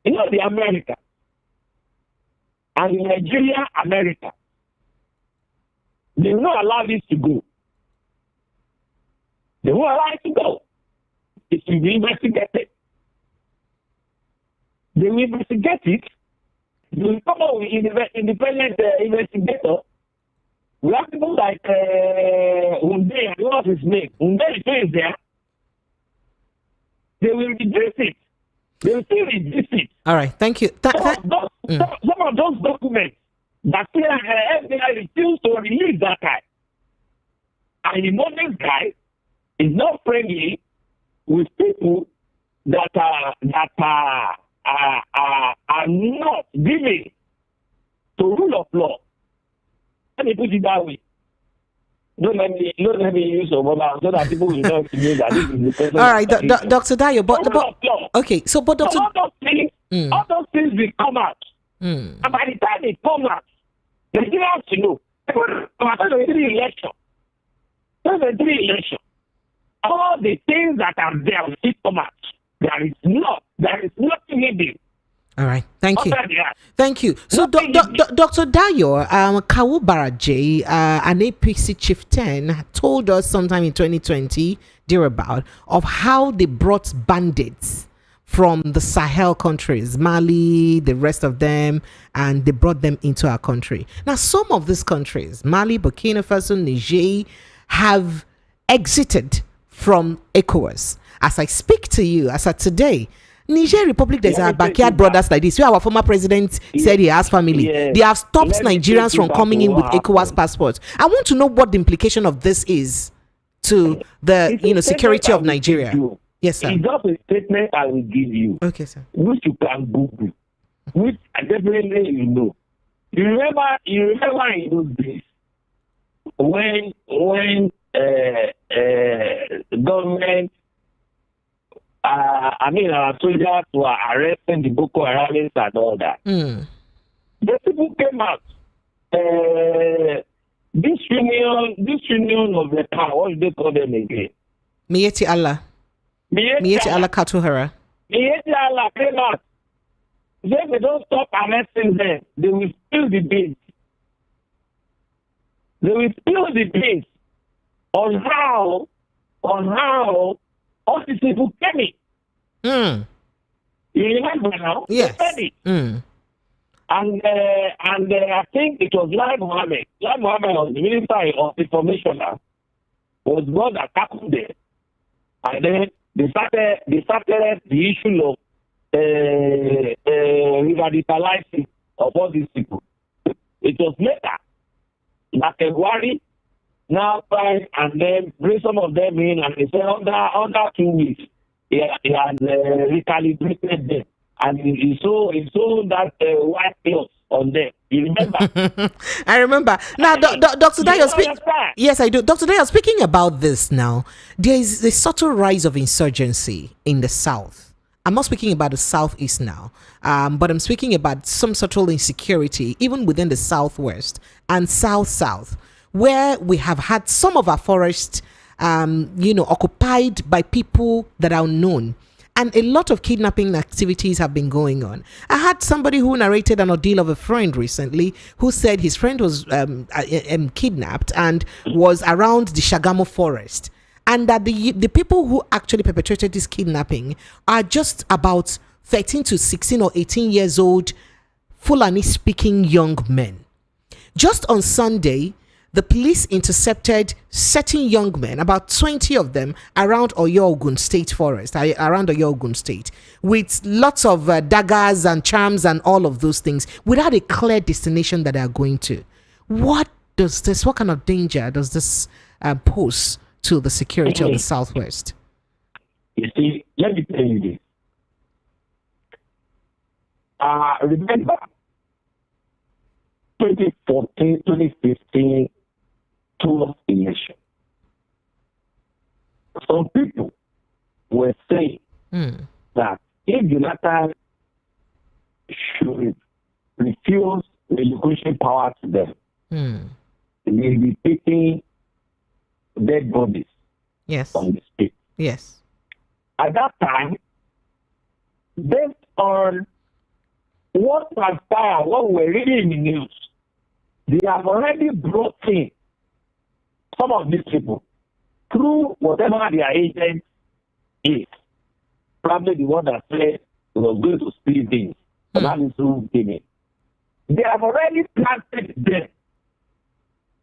you know, the America and Nigeria, America, they will not allow this to go. They won't allow it to go. It will be investigated. They will investigate it. They will come up with independent investigator. We have people like Unde, what's his name? Unde is there. They will reduce it. They will still reduce it. All right. Thank you. Some of those documents that FBI refused to release that guy. And the modern guy is not friendly with people that are not giving to rule of law. Let me put it that way. Don't let me use Obama so that people will not know that this is the person. All right, Dr. Dayo, but okay, so but Dr. All those things will come out. And by the time they come out, they still have to know. After the election, all the things that are there will still come out. There is nothing hidden. All right, thank you. That. Thank you. So, Dr. Dayo, Kawu Baraje, an APC chieftain, told us sometime in 2020, thereabout, of how they brought bandits from the Sahel countries, Mali, the rest of them, and they brought them into our country. Now, some of these countries, Mali, Burkina Faso, Niger, have exited from ECOWAS. As I speak to you, as of today, Niger Republic, there's our backyard brothers like this. Where our former president said he has family. They have stopped Nigerians from coming in with ECOWAS passports. I want to know what the implication of this is to the security of Nigeria. Yes, sir. It's just a statement I will give you. Okay, sir. Which you can Google. Which definitely you know. You remember in those days when government our soldiers were arresting the Boko-haram and all that. The people came out. This union of the power, what do they call them again? Mieti Allah Katuhara. Mieti Allah came out. If they don't stop arresting them, they will spill the beans. They will spill the beans on how all these people came in. You remember now? Yes. And I think it was Lai Mohammed. Lai Mohammed was the Minister of Information now. Was one that tackled them. And then they started the issue of revitalizing of all these people. It was later that February now tried and then bring some of them in, and they said under 2 weeks he has recalibrated them, and he saw that white cloth on them. You remember? I remember. Now, Dr. Dayo, yes, I do. Dr. Dayo, speaking about this now, there is a subtle rise of insurgency in the south. I'm not speaking about the southeast now, but I'm speaking about some subtle insecurity even within the southwest and south, where we have had some of our forests, occupied by people that are unknown. And a lot of kidnapping activities have been going on. I had somebody who narrated an ordeal of a friend recently who said his friend was kidnapped and was around the Shagamu forest. And that the people who actually perpetrated this kidnapping are just about 13 to 16 or 18 years old, Fulani-speaking young men. Just on Sunday, the police intercepted certain young men, about 20 of them, around Oyo-Ogun State Forest, around Oyo-Ogun State, with lots of daggers and charms and all of those things, without a clear destination that they are going to. What kind of danger does this pose to the security of the Southwest? You see, let me tell you this. Remember, 2014, 2015, election. Some people were saying that if Jonathan should refuse relinquishing power to them, they will be taking dead bodies from the state. Yes. At that time, based on what transpired, what we were reading in the news, they have already brought in some of these people through whatever their agent is. Probably the one that said he was going to steal things. That is who came in. They have already planted them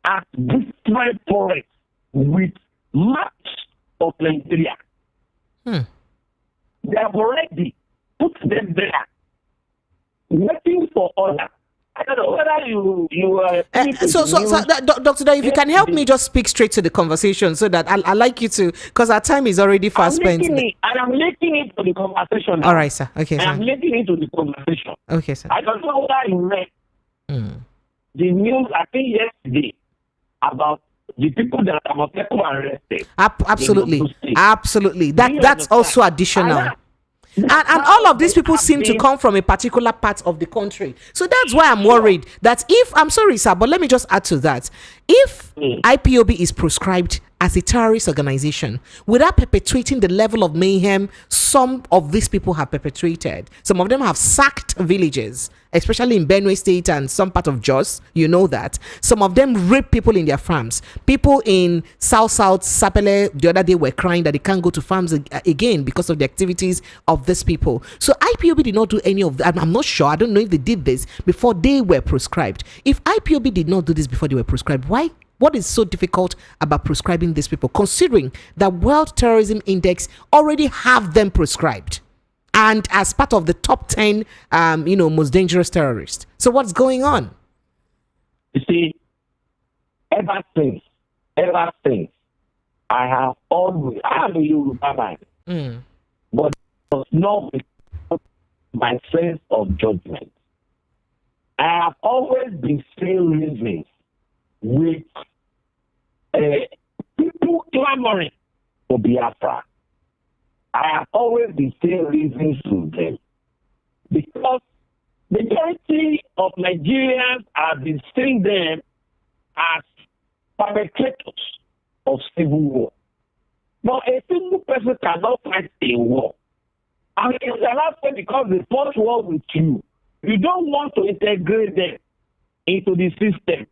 at different forests with maps of Nigeria. They have already put them there, waiting for order. I don't know whether Dr. Doyle, if you can help me just speak straight to the conversation so that I like you to, because our time is already fast spent. I'm linking it to the conversation now. All right, sir. Okay, sir. I'm linking it to the conversation. Okay, sir. I don't know whether you read the news, I think yesterday, about the people that are arrested. Absolutely. That's also additional. And all of these people seem to come from a particular part of the country. So that's why I'm worried that I'm sorry, sir, but let me just add to that. If IPOB is proscribed as a terrorist organization without perpetuating the level of mayhem some of these people have perpetrated, some of them have sacked villages, especially in Benue State and some part of Jos, you know that. Some of them rape people in their farms. People in South Sapele the other day were crying that they can't go to farms again because of the activities of these people. So IPOB did not do any of that. I'm not sure. I don't know if they did this before they were proscribed. If IPOB did not do this before they were proscribed, why? What is so difficult about proscribing these people, considering that World Terrorism Index already have them proscribed and as part of the top 10, most dangerous terrorists? So what's going on? You see, ever since, I am a Yoruba man, but it was not my sense of judgment. I have always been seeing reasons with people clamoring for Biafra. I have always been seeing reasons to them because the majority of Nigerians have been seeing them as perpetrators of civil war. Now, a single person cannot fight a war. And it's the last time because they fought war with you. You don't want to integrate them into the system.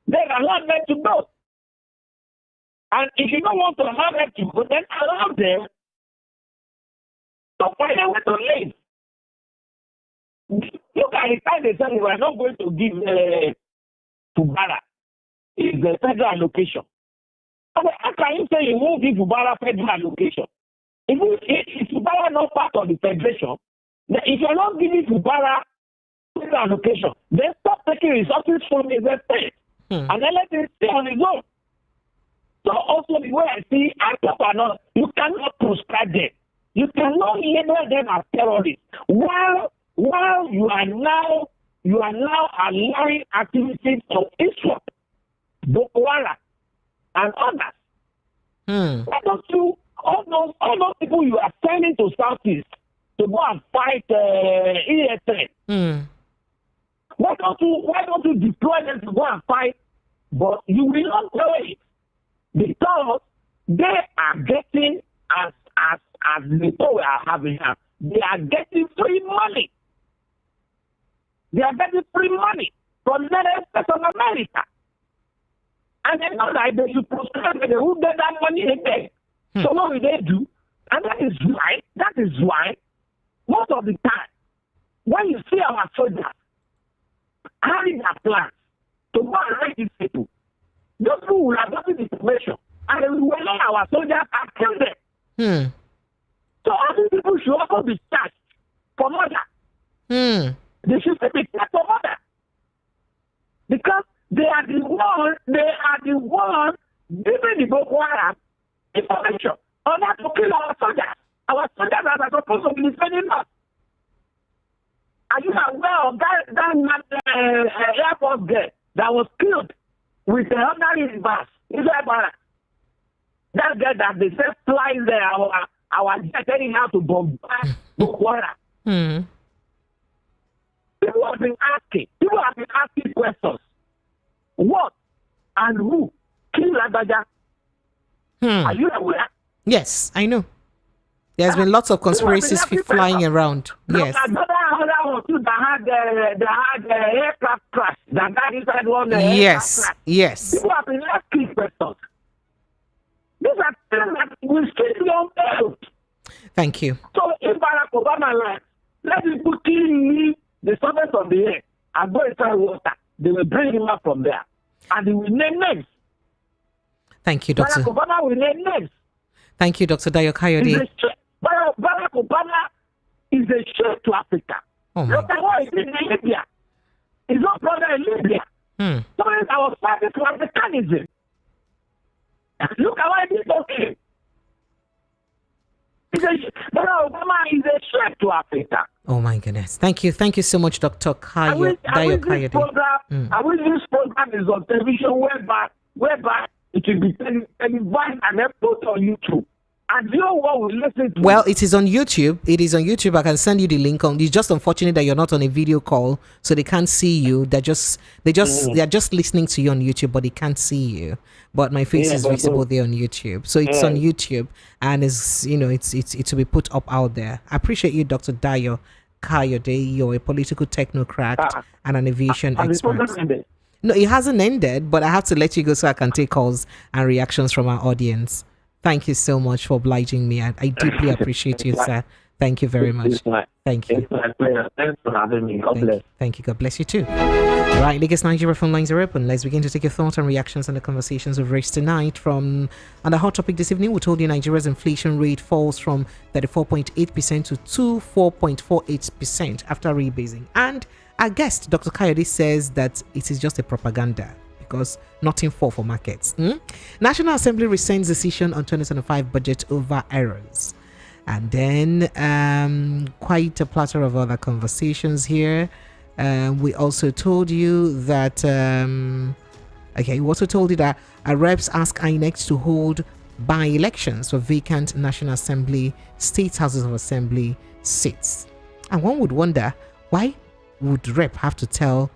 Then allow them to go. And if you don't want to allow them to go, then allow them to find a way to live. Look at the time they say we are not going to give Fubara is the federal allocation. How can you say you won't give Fubara federal allocation? If Fubara not part of the federation, then if you're not giving Fubara federal allocation, then stop taking resources from the state. And then let it stay on its own. So also the way I see you cannot proscribe them. You cannot label them as terrorists. While you are now allowing activities of Islam, Boko-haram, and others. Why don't you all those people you are sending to Southeast to go and fight ESN? Why don't you deploy them to go and fight? But you will not do it because they are getting as as the poor we are having now, they are getting free money. They are getting free money from United States of America. And they know that they should proscribe they will get that money again. So what will they do? And that is why most of the time, when you see our soldiers having their plans to go and raid these people, those people will have gotten information and they will allow our soldiers and kill them. So all these people should also be charged for murder. They should be charged for murder. Because they are the ones giving the Boko-haram information on how to kill our soldiers. Our soldiers are supposed to be defending us. Are you aware of that Air Force girl that was killed with the ordinary reverse? That girl that they said flies there, our jet telling how to bombard Boko-haram. People have been asking questions. What and who killed Lagbaja? Are you aware? Yes, I know. There's been lots of conspiracies flying around. Yes. Another one too that had aircraft crash. That guy inside one yes. Crash. Yes. People have been asking questions. These are things that we still don't know. Thank you. So if Barack Obama like, let people kill me the surface of the air and go inside water, they will bring him up from there. And they will name names. Thank you, Doctor. Barack Obama will name names. Thank you, Dr. Dayo Kayode. Barack Obama is a threat to Africa. Oh my Look at what he's in Libya. He's not brother in Libya. So it's our fighting to Africanism. Look at what he's talking. Barack Obama is a threat to Africa. Oh my goodness. Thank you. Thank you so much, Dr. Dayo Kayode. I wish this program is on television whereby it will be televised and uploaded on YouTube. And you know what we listen to? Well, it is on YouTube. It is on YouTube. I can send you the link on. It's just unfortunate that you're not on a video call, so they can't see you. They're just listening to you on YouTube, but they can't see you. But my face is visible there on YouTube. So it's on YouTube, and it's to be put up out there. I appreciate you, Dr. Dayo Kayode. You're a political technocrat and an aviation expert. No, it hasn't ended, but I have to let you go so I can take calls and reactions from our audience. Thank you so much for obliging me. I deeply appreciate you, sir. Thank you very much. Thank you. It's my pleasure. Thanks for having me. God bless. Thank you. God bless you too. All right, Lagos Nigeria phone lines are open. Let's begin to take your thoughts and reactions on the conversations we've raised tonight. On the hot topic this evening, we told you Nigeria's inflation rate falls from 34.8% to 24.48% after rebasing. And our guest, Dr. Kayode, says that it is just a propaganda, because nothing for markets. National Assembly rescinds decision on 2025 budget over errors. And then quite a platter of other conversations here. We also told you that we also told you that our reps ask INEC to hold by-elections for vacant National Assembly, State Houses of Assembly seats. And one would wonder, why would rep have to tell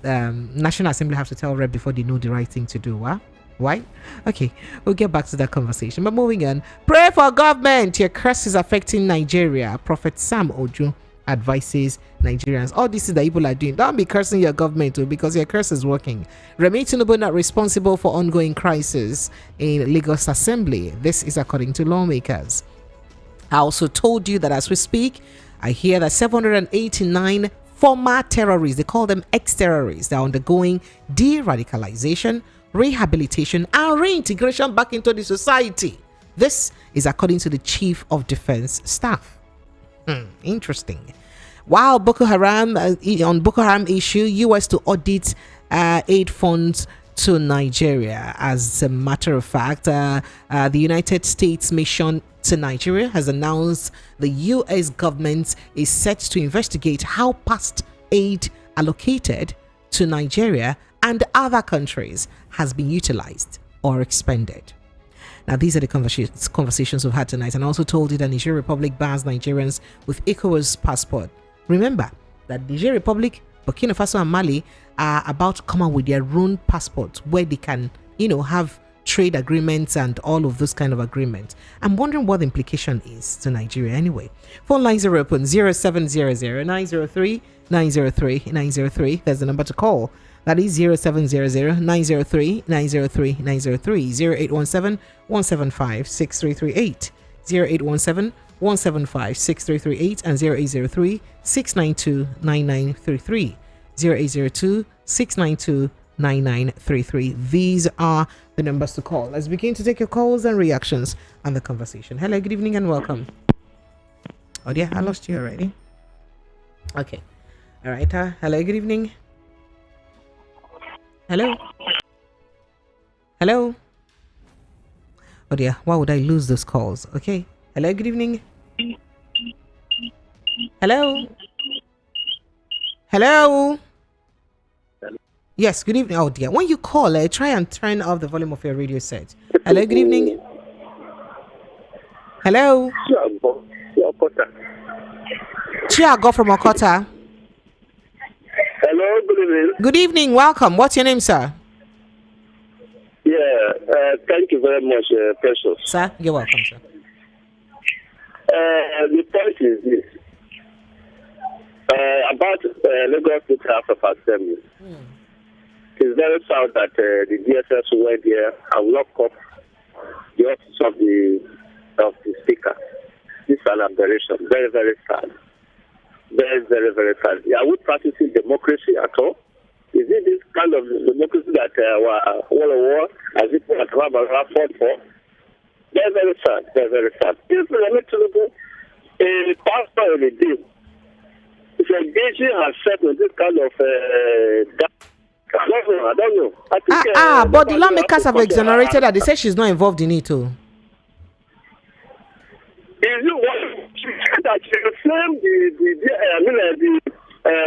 National Assembly have to tell rep before they know the right thing to do? Huh? Why? Okay, we'll get back to that conversation. But moving on, pray for government. Your curse is affecting Nigeria. Prophet Sam Ojo advises Nigerians. All this is that people are doing. Don't be cursing your government too, because your curse is working. Remi Tinubu not responsible for ongoing crisis in Lagos Assembly. This is according to lawmakers. I also told you that as we speak, I hear that 789 former terrorists, they call them ex-terrorists, they're undergoing de-radicalization, rehabilitation, and reintegration back into the society. This is according to the Chief of Defense Staff. Interesting. While Boko-haram, on Boko-haram issue, US to audit aid funds to Nigeria. As a matter of fact, the United States mission to Nigeria has announced the US government is set to investigate how past aid allocated to Nigeria and other countries has been utilized or expended. Now, these are the conversations we've had tonight. And I also told you that Niger Republic bans Nigerians with ECOWAS passport. Remember that Niger Republic, Burkina Faso and Mali are about to come out with their own passports where they can, have trade agreements and all of those kind of agreements. I'm wondering what the implication is to Nigeria anyway. Phone lines are open 0700 903 903 903. That's the number to call. That is 0700 903 903 903. 0817 175 6338. 0817 175 6338 and 0803 692 9933. 0802 692 9933. These are the numbers to call. Let's begin to take your calls and reactions on the conversation. Hello, good evening and welcome. Oh dear, I lost you already. Okay. All right. Hello, good evening. Hello. Hello. Oh dear, why would I lose those calls? Okay. Hello, good evening. Hello. Hello. Yes, good evening. Oh dear, when you call, try and turn off the volume of your radio set. Hello, good evening. Hello. Chiago from Okota. Hello, good evening. Good evening, welcome. What's your name, sir? Yeah, thank you very much, Precious. Sir, you're welcome, sir. The point is this. About Lagos State House of Assembly. It's very sad that the DSS went there and locked up the office of the speaker. This is an aberration. Very, very sad. Very, very, very sad. Are we practicing democracy at all? Is it this kind of democracy that war as it was fought for? Very, very sad. Very, very sad. If we are to look at a pastor in the deal, if engaging herself in this kind of I don't know. I think, but the lawmakers have exonerated her. They say she's not involved in it too. Is it what that she reframed the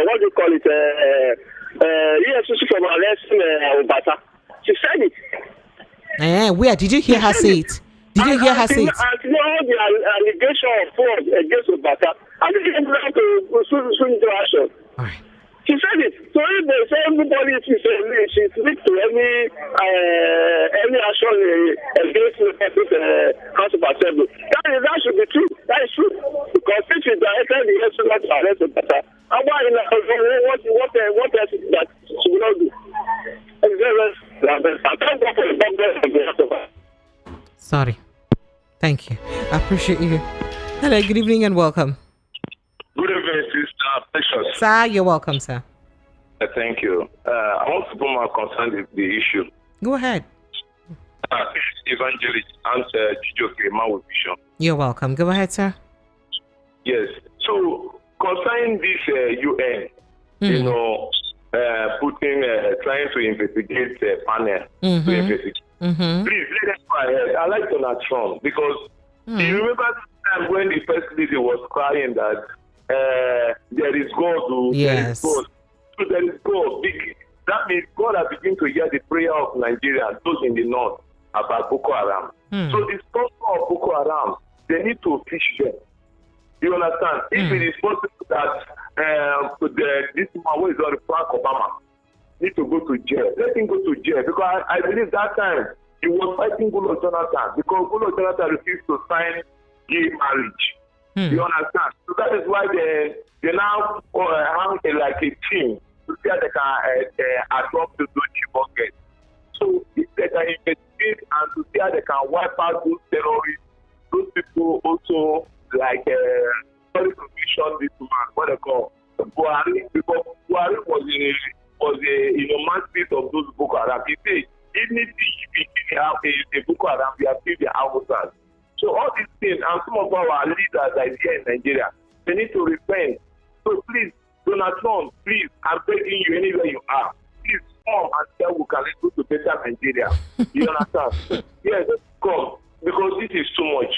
what do you call it? EFCC from arresting Obata. She said it. Where did you hear her say it? Did you hear her say it? I know the allegation of fraud against Obata. I didn't have to swing into action. All right. She said it. So if they say everybody she's linked to any action against the House of Assembly, that should be true. That is true. Because if she directed the instrument to arrest the better, what else is that she will not do? Sorry. Thank you. I appreciate you. Hello, good evening and welcome. Good evening, Sister Precious. Sir, you're welcome, sir. Thank you. I want to put my concern with the issue. Go ahead. Evangelist and Chijoke Mawivision. You're welcome. Go ahead, sir. Yes. So, concerning this UN, trying to investigate the panel, to investigate. Please, let us go ahead. I like Donald Trump because do you remember the time when the first lady was crying that there is God? Yes. There is God. So there is God. That means God has begun to hear the prayer of Nigeria, those in the north, about Boko-haram. So the sponsor of Boko-haram, they need to fish them. You understand? If it is possible that this man who is on Barack Obama need to go to jail, let him go to jail. Because I believe that time he was fighting Goodluck Jonathan because Goodluck Jonathan refused to sign gay marriage. You understand? So that is why they now have like a team to see how they can adopt those buckets. So if they can investigate and to see how they can wipe out those terrorists, those people also like sorry to mention this man, what they call Buhari, because Buhari was a mouthpiece of those Boko Haram. He said, even if we have a Boko Haram, we have killed the Hausas. So all these things, and some of our leaders are here in Nigeria, they need to repent. So please, Donald Trump, please, I'm begging you anywhere you are, please come and tell we can go to better Nigeria. You understand? Yes, come, because this is too much.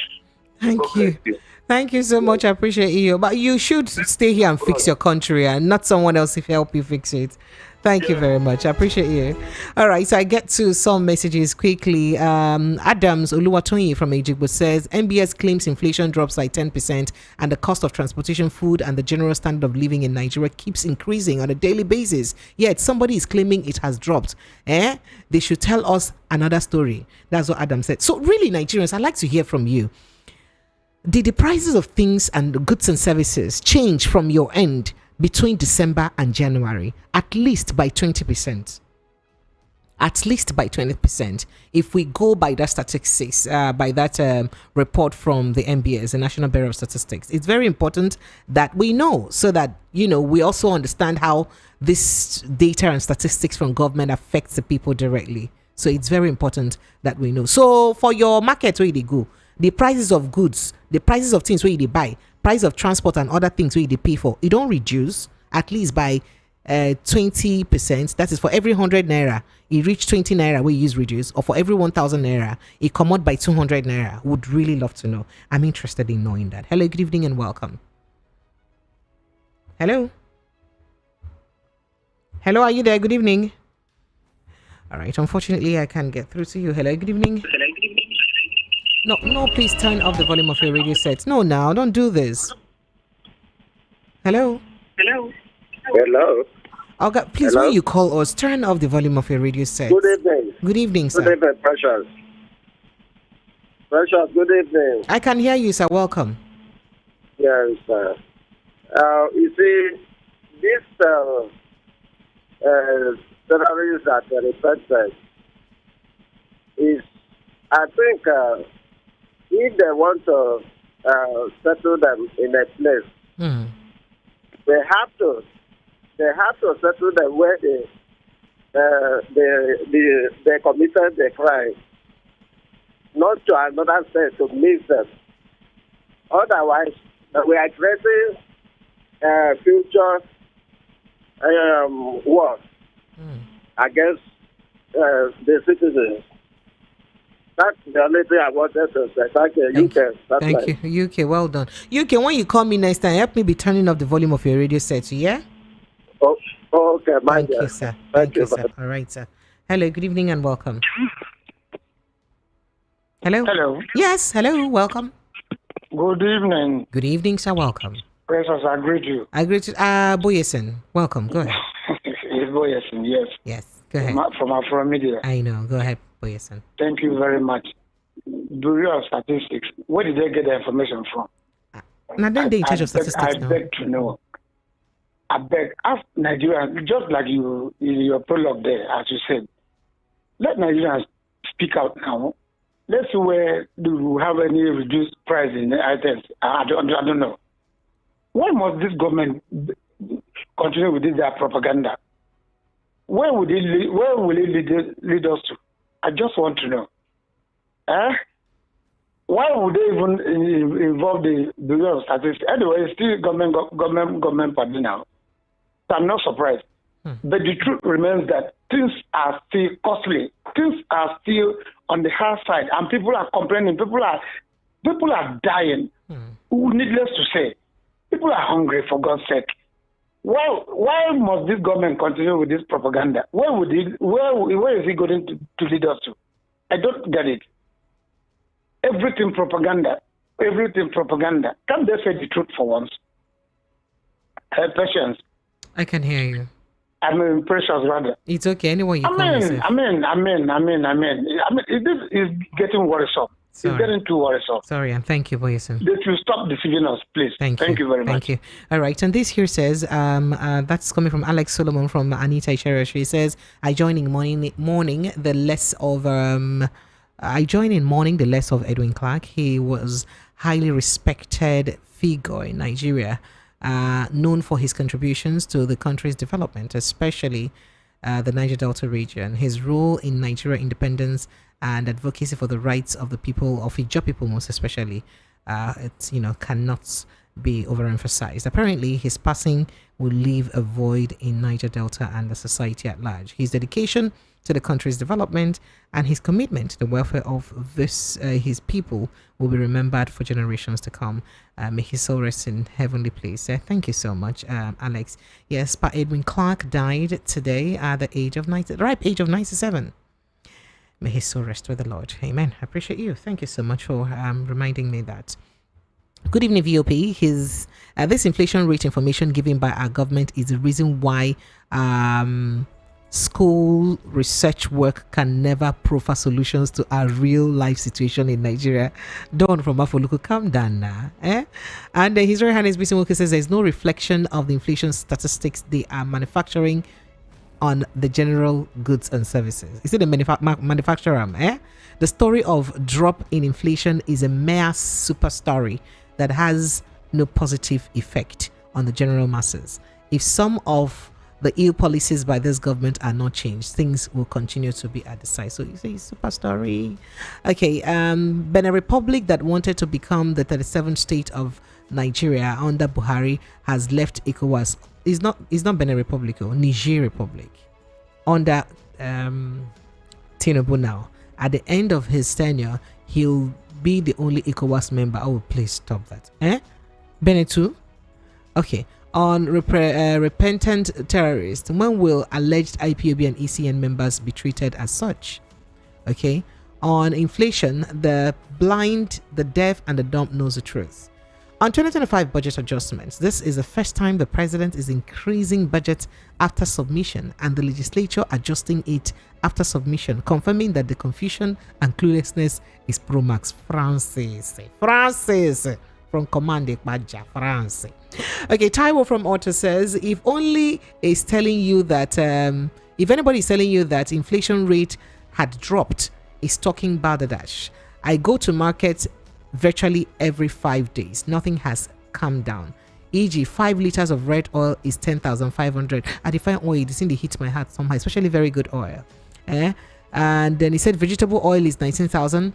Thank you. Thank you so much. I appreciate you. But you should stay here and fix your country and not someone else if help you fix it. Thank you very much. I appreciate you. All right, so I get to some messages quickly. Adams Oluwatoyin from Ejigbo says MBS claims inflation drops by 10% and the cost of transportation, food, and the general standard of living in Nigeria keeps increasing on a daily basis. Yet somebody is claiming it has dropped. They should tell us another story. That's what Adam said. So really, Nigerians, I'd like to hear from you. Did the prices of things and goods and services change from your end between December and January, at least by 20%? At least by 20%. If we go by that statistics, by that report from the NBS, the National Bureau of Statistics, it's very important that we know, so that, we also understand how this data and statistics from government affects the people directly. So it's very important that we know. So for your market where they go, the prices of goods, the prices of things where they buy, price of transport and other things where they pay for, it don't reduce at least by 20%. That is, for every 100 naira it reach 20 naira we use reduce, or for every 1,000 naira it come out by 200 naira. Would really love to know. I'm interested in knowing that. Hello, good evening and welcome. Hello, are you there? Good evening. All right, unfortunately I can't get through to you. Hello, good evening. No, please turn off the volume of your radio set. No, now, don't do this. Hello? Okay, please, Hello? when you call us, turn off the volume of your radio set. Good evening. Good evening, sir. Good evening, Precious. Precious, good evening. I can hear you, sir. Welcome. Yes, sir. You see, this terrorist that repented is, I think, if they want to settle them in a place, they have to settle them where they committed the crime, not to another state to mix them. Otherwise, we are creating future war against the citizens. That's the only thing I wanted to say. Thank you. Thank you. UK, well done. UK, when you call me next time, help me be turning off the volume of your radio set, yeah? Oh, okay, Thank you, sir. Thank you, sir. All right, sir. Hello, good evening and welcome. Hello? Yes, hello, welcome. Good evening. Good evening, sir, welcome. Precious, I greet you. Boyesen, welcome, go ahead. It's Boyesen, yes. Yes, go ahead. From Afro Media. I know, go ahead, Boyesen. Thank you very much. Bureau of Statistics, where did they get the information from? Now, then they in charge of statistics now. I beg to know. I beg, ask Nigerians, just like you in your prologue there, as you said, let Nigerians speak out now. Let's see where do we have any reduced price in the items. I don't know. Why must this government continue with their propaganda? Where will it lead us to? I just want to know. Why would they even involve the Bureau of Statistics? Anyway, it's still government party now. So I'm not surprised. But the truth remains that things are still costly. Things are still on the hard side, and people are complaining. People are dying. Needless to say, people are hungry, for God's sake. Why must this government continue with this propaganda? Where is it going to lead us to? I don't get it. Everything propaganda. Can't they say the truth for once? Patience. I can hear you. I mean, Precious, rather. It's okay. Anyone you call yourself. I mean, this is getting worrisome. Sorry. It's getting too worrisome. Sorry, and thank you, Boyesen. They should stop deceiving us, please. Thank you very much. Thank you. All right, and this here says, that's coming from Alex Solomon from Anita Ishera. She says, I join in mourning the less of Edwin Clark. He was highly respected figure in Nigeria, known for his contributions to the country's development, especially the Niger Delta region. His role in Nigeria independence and advocacy for the rights of the people, of Ijaw people most especially, cannot be overemphasized. Apparently, his passing will leave a void in Niger Delta and the society at large. His dedication to the country's development and his commitment to the welfare of his people will be remembered for generations to come. May his soul rest in heavenly place. Thank you so much, Alex. Yes, Pa Edwin Clark died today at the ripe age of 97. May his soul rest with the Lord. Amen. I appreciate you. Thank you so much for reminding me that. Good evening, VOP. This inflation rate information given by our government is the reason why school research work can never proffer solutions to our real life situation in Nigeria. Don from Afoluku, calm down now. And His Royal Highness Bisi says there's no reflection of the inflation statistics they are manufacturing on the general goods and services. Is it the manufacturer? The story of drop in inflation is a mere super story that has no positive effect on the general masses. If some of the ill policies by this government are not changed, things will continue to be at the side. So you say super story. Okay, Benin Republic that wanted to become the 37th state of Nigeria under Buhari has left ECOWAS. It's not Benin Republic, Niger Republic under Tinubu now. At the end of his tenure, he'll be the only ECOWAS member. Oh, please stop that. Benin too? Okay. On repentant terrorists, when will alleged IPOB and ECN members be treated as such? Okay. On inflation, the blind, the deaf, and the dumb knows the truth. On 2025 budget adjustments, this is the first time the president is increasing budget after submission and the legislature adjusting it after submission, confirming that the confusion and cluelessness is pro-max. Francis from Command Baja, France. Okay, Taiwo from Auto says, if only is telling you that, if anybody is telling you that inflation rate had dropped, is talking Bangladesh. I go to market virtually every 5 days. Nothing has come down. E.g., 5 liters of red oil is 10,500. I define oil, it seems to hit my heart somehow, especially very good oil. And then he said vegetable oil is 19,000.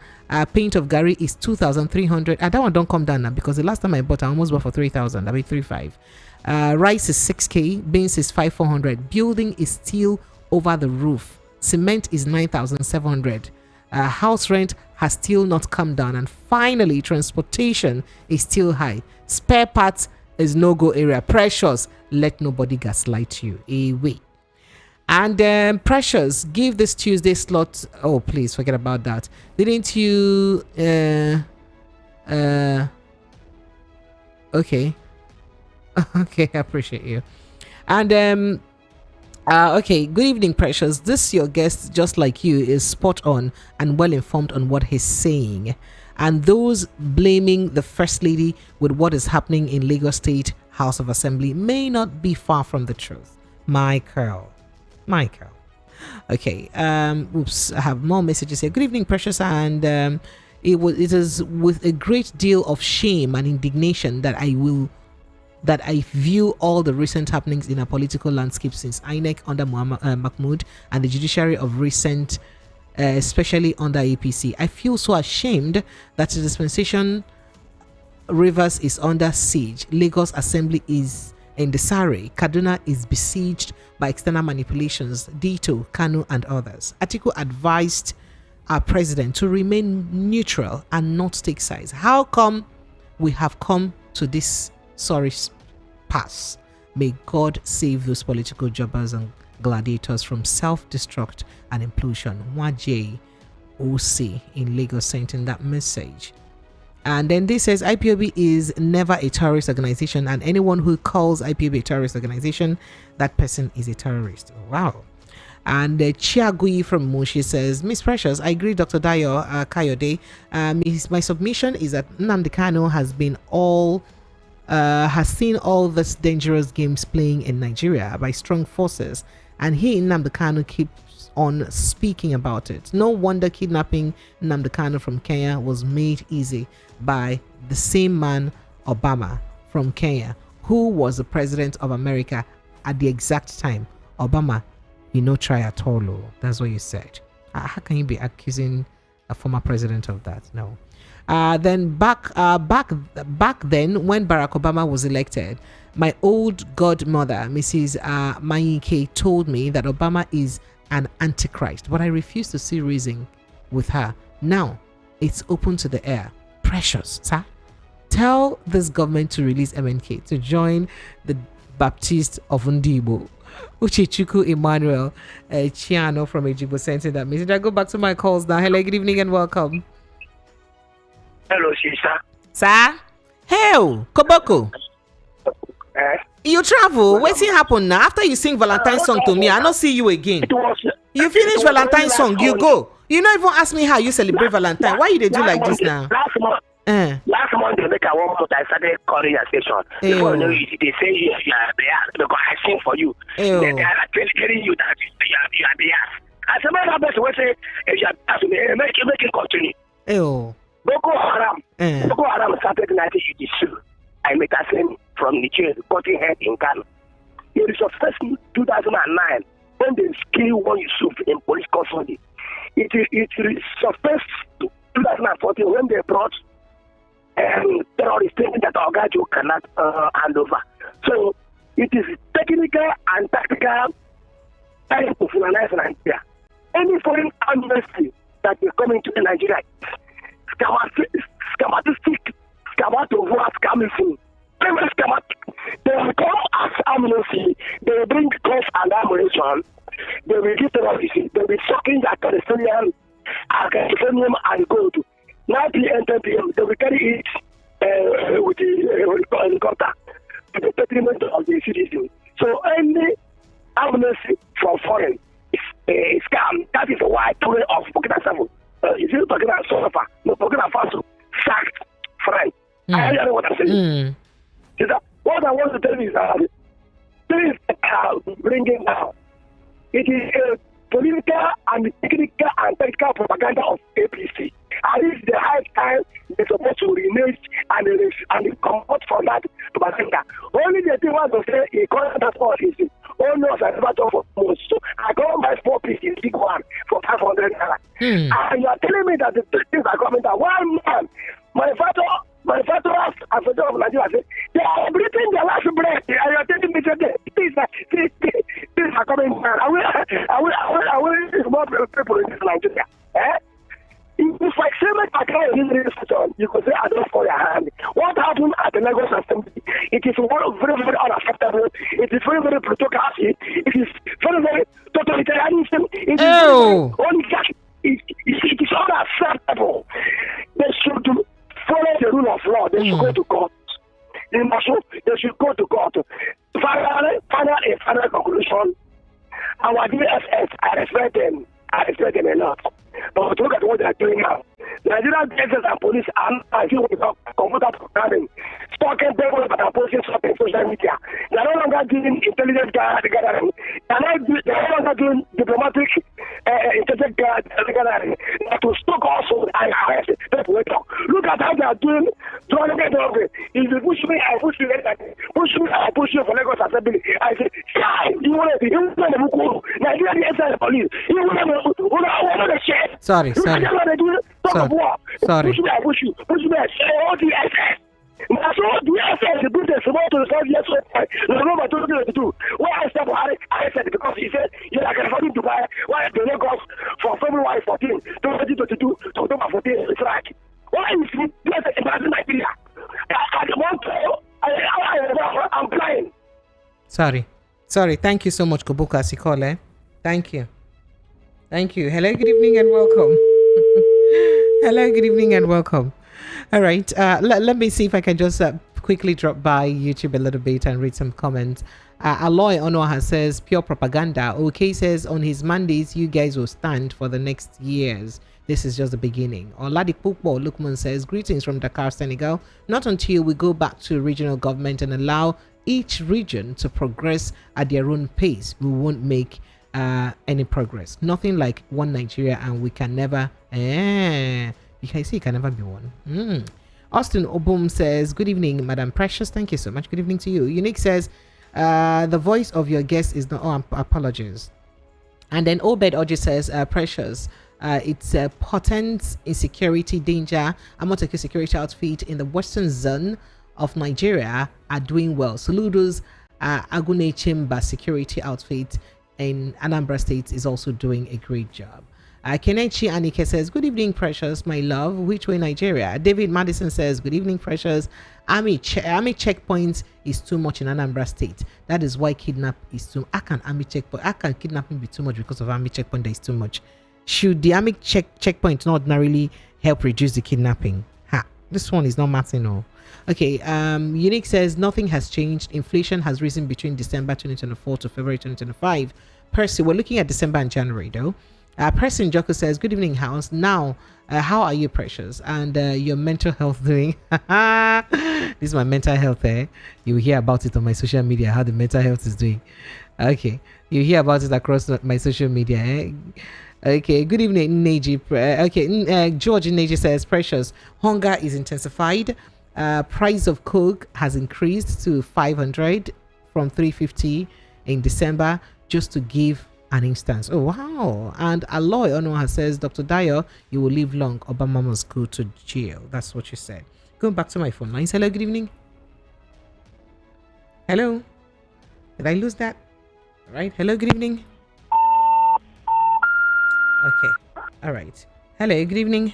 Paint of Gary is 2,300. That one don't come down now because the last time I bought, I almost bought for 3,000. I mean 3,500. Rice is 6K. Beans is 5,400. Building is still over the roof. Cement is 9,700. House rent has still not come down. And finally, transportation is still high. Spare parts is no-go area. Precious, let nobody gaslight you. Away. And Precious, give this Tuesday slot. Oh, please forget about that. Didn't you? Okay. Okay, I appreciate you. And okay. Good evening, Precious. This your guest, just like you, is spot on and well informed on what he's saying. And those blaming the First Lady with what is happening in Lagos State House of Assembly may not be far from the truth. Michael. Okay. Oops. I have more messages here. Good evening, Precious. And it is with a great deal of shame and indignation that I view all the recent happenings in our political landscape since INEC under Mahmoud and the judiciary of recent, especially under APC. I feel so ashamed that the dispensation Rivers is under siege. Lagos Assembly is in disarray. Kaduna is besieged by external manipulations. Dito, Kanu, and others. Atiku advised our president to remain neutral and not take sides. How come we have come to this sorry pass? May God save those political jobbers and gladiators from self-destruct and implosion. Waje OC in Lagos sent in that message. And then this says IPOB is never a terrorist organization, and anyone who calls IPOB a terrorist organization, that person is a terrorist. Wow. And Chiagui from Mushi says, Miss Precious, I agree, Dr. Dayo Kayode. My submission is that Nnamdi Kanu has seen all this dangerous games playing in Nigeria by strong forces, and Nnamdi Kanu keeps on speaking about it. No wonder kidnapping Nnamdi Kanu from Kenya was made easy by the same man, Obama, from Kenya, who was the president of America at the exact time. Obama, try at all. That's what you said. How can you be accusing a former president of that? No. Then back then, when Barack Obama was elected, my old godmother, Mrs. Mayike, told me that Obama is an antichrist, but I refuse to see reason with her. Now it's open to the air. Precious, sir. Tell this government to release MNK to join the Baptist of Ndibo. Uchechuku Emmanuel Chiano from Ejibo sent in that message. I go back to my calls now. Hello, good evening and welcome. Hello, Shisha. Sir? Hell, Koboko. You travel. What's happen now? After you sing Valentine song to me, I don't see you again. You finish Valentine song, you go. You don't even ask me how you celebrate Valentine. Why you they do like this now? Last month they make a one month I started calling your station. Before you know it, they say you are there because I sing for you. They are telling you that you are there. As a matter of fact, we say if you are there, make it continue. Boko-haram started in 1982. I met a friend from Nigeria, cutting head in Ghana. It is the first 2009 when they killed one Yusuf in police custody. It is the first 2014 when they brought terrorists thinking that Ogajo cannot hand over. So it is technical and tactical time to finalize Nigeria. Any foreign amnesty that is coming to Nigeria, schematic, scamming. They will come as amnesty. They will bring cost and ammunition. They will give terrorists. They will be sucking the Palestinian and gold. 9 p.m., 10 p.m., they will carry it with the helicopter to the detriment of the citizens. So any amnesty from foreign is a scam. That is why Toure of Burkina Faso, is it Burkina Faso? No, Burkina Faso sacked friend. I don't know what I'm saying. What I want to tell you is that this bringing down. It is a political and technical and tactical propaganda of APC. And it's the high time they're supposed to renege and come out from that propaganda. Only the thing was to say, he called that all easy. Oh no, I never thought of most. So I go buy 4 pieces, big one, for 500 naira. And you are telling me that the things are coming down. One man, manufacturer and federal of Nigeria say they are breathing their last breath. And you are telling me that things are coming down. I will more people in this Nigeria. If I say make I try in this situation, you could say I don't fall your hand. What happened at the Lagos Assembly? It is very, very unacceptable. It is very, very plutocracy. It is very, very totalitarianism. It is unacceptable. They should follow the rule of law. They should go to court. They should go to court. Final conclusion. Our DSS, I respect them a lot. But look at what they are doing now. Nigerian DSS and police are without computer programming, stalking people that are posting stuff on social media. They are no longer doing intelligence gathering. They are no longer doing diplomatic intelligence gathering. They are to stalk also and arrest people. Look at how they are doing. If you push me, I push you. Push me, I push you for Lagos Assembly. I say, you want to Nigerian DSS and police. You want to share. Sorry. Push me, I push you. Push me, I say, all the SS. Now, so the SS, the British, about to resolve yes, the number to do. Why I said, I said, because he said, you're like a family to buy, why the Lagos from February 14, 2022 to October 14, it's like, why is he blessed in Nigeria? I'm blind. Sorry. Thank you so much, Kobuka Sikole. Thank you. Hello, good evening and welcome. Hello, good evening and welcome. All right. Let me see if I can just quickly drop by YouTube a little bit and read some comments. Aloy Onoha says, pure propaganda. OK says, on his Mondays, you guys will stand for the next years. This is just the beginning. Oladik Pukbo Lukman says, greetings from Dakar, Senegal. Not until we go back to regional government and allow each region to progress at their own pace, we won't make any progress. Nothing like one Nigeria, and we can never you can see it can never be one. Austin Obum says, good evening, Madam Precious. Thank you so much. Good evening to you. Unique says, the voice of your guest is not apologies. And then Obed Oji says, Precious, It's a potent insecurity danger. Amotekun security outfit in the western zone of Nigeria are doing well. Saludos, Agune Chamber security outfit in Anambra State is also doing a great job. Kenechi Anike says, good evening, Precious, my love. Which way, Nigeria? David Madison says, good evening, Precious. Army checkpoints is too much in Anambra State. That is why kidnap is too. How can kidnapping be too much because of army checkpoint that is too much? Should the army checkpoint not ordinarily help reduce the kidnapping? This one is not matching. No. Okay. Unique says nothing has changed. Inflation has risen between December 2024 to February 2025. Percy, we're looking at December and January though. Percy Njoko says, good evening, house. Now, how are you, Precious? And your mental health doing? This is my mental health. You hear about it on my social media, how the mental health is doing. Okay. You hear about it across my social media. Okay. Good evening, Neji. George Neji says, Precious, hunger is intensified. Price of coke has increased to 500 from 350 in December, just to give an instance. Oh wow. And Aloy Onoha says, Dr. Dayo, you will live long. Obama must go to jail. That's what you said. Going back to my phone lines. Hello, good evening. Hello. Did I lose that? All right. Hello, good evening. Okay. All right. Hello, good evening.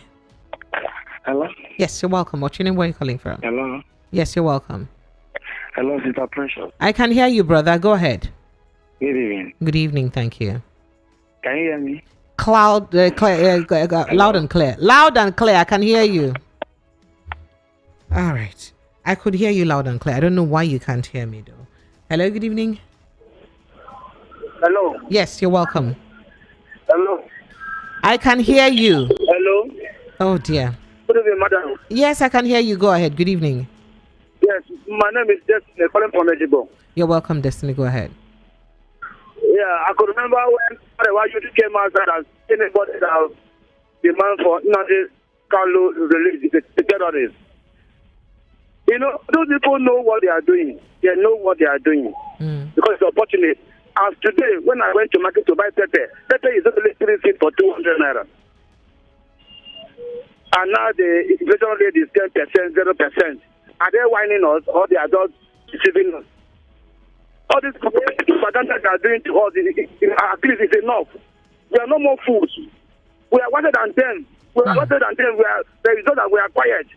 Hello. Yes, you're welcome. What's your name? Where are you calling from? Hello. Yes, you're welcome. Hello, Sister Precious. I can hear you, brother. Go ahead. Good evening. Good evening. Thank you. Can you hear me? Loud and clear. Loud and clear. I can hear you. All right. I could hear you loud and clear. I don't know why you can't hear me though. Hello. Good evening. Hello. Yes, you're welcome. Hello. I can hear you. Hello. Oh dear. Good evening, madam. Yes, I can hear you. Go ahead. Good evening. Yes, my name is Destiny, calling from Ejibo. You're welcome, Destiny. Go ahead. Yeah, I could remember when you came outside and anybody that demand for Nnamdi Kanu release the terrorists. You know, those people know what they are doing. They know what they are doing. Because it's unfortunate. As today, when I went to market to buy pepper is only 3 feet for 200 naira. And now the inflation rate is 10%, 0%. Are they whining us or they are just deceiving us? All this propaganda they are doing to us, at least it's enough. We are no more fools. We are wiser than them. We are wiser than them. The result that we are quiet.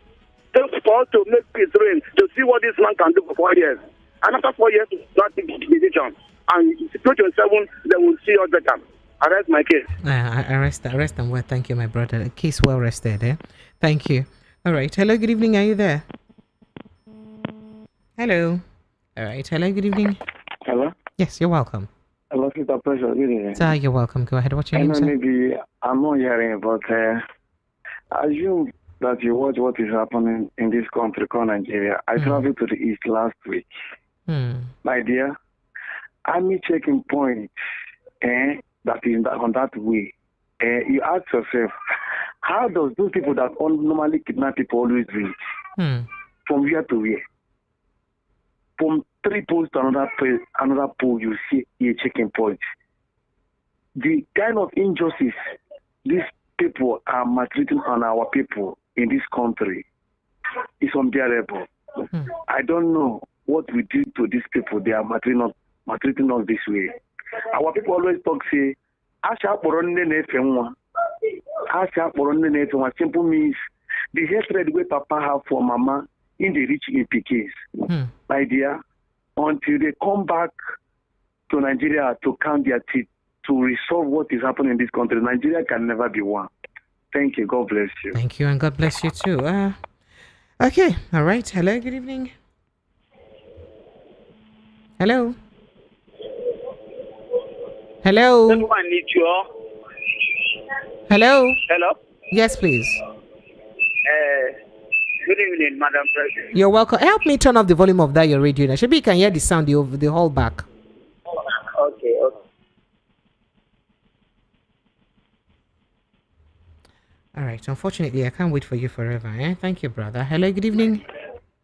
Just for us to make peace reign, to see what this man can do for 4 years. And after 4 years, to not take the decision. And 2027, they will see us better. I rest my case. I rest and well. Thank you, my brother. Case well rested. Thank you. All right. Hello, good evening. Are you there? Hello. All right. Hello, good evening. Hello. Yes, you're welcome. Hello, Sister Precious. Good evening. Sir, you're welcome. Go ahead. What's your name, sir? Maybe I'm not hearing, but assume that you watch what is happening in this country called Nigeria. I traveled to the east last week. My dear, army checking point, that is on that way. You ask yourself, how does those people that normally kidnap people always reach? From where to where? From 3 poles to another pole, you see a checking point. The kind of injustice these people are maltreating on our people in this country is unbearable. I don't know what we do to these people. They are maltreating us this way. Our people always talk, say, simple means the hatred we Papa have for Mama in the rich in PKs. My dear, until they come back to Nigeria to count their teeth, to resolve what is happening in this country, Nigeria can never be one. Thank you. God bless you. Thank you, and God bless you too. Okay. All right. Hello. Good evening. Hello. Hello. Everyone needs you all. Hello. Hello. Yes, please. Good evening, Madam President. You're welcome. Help me turn off the volume of that your radio. Now, maybe you can hear the sound the whole back. Okay. All right. Unfortunately, I can't wait for you forever. Thank you, brother. Hello. Good evening.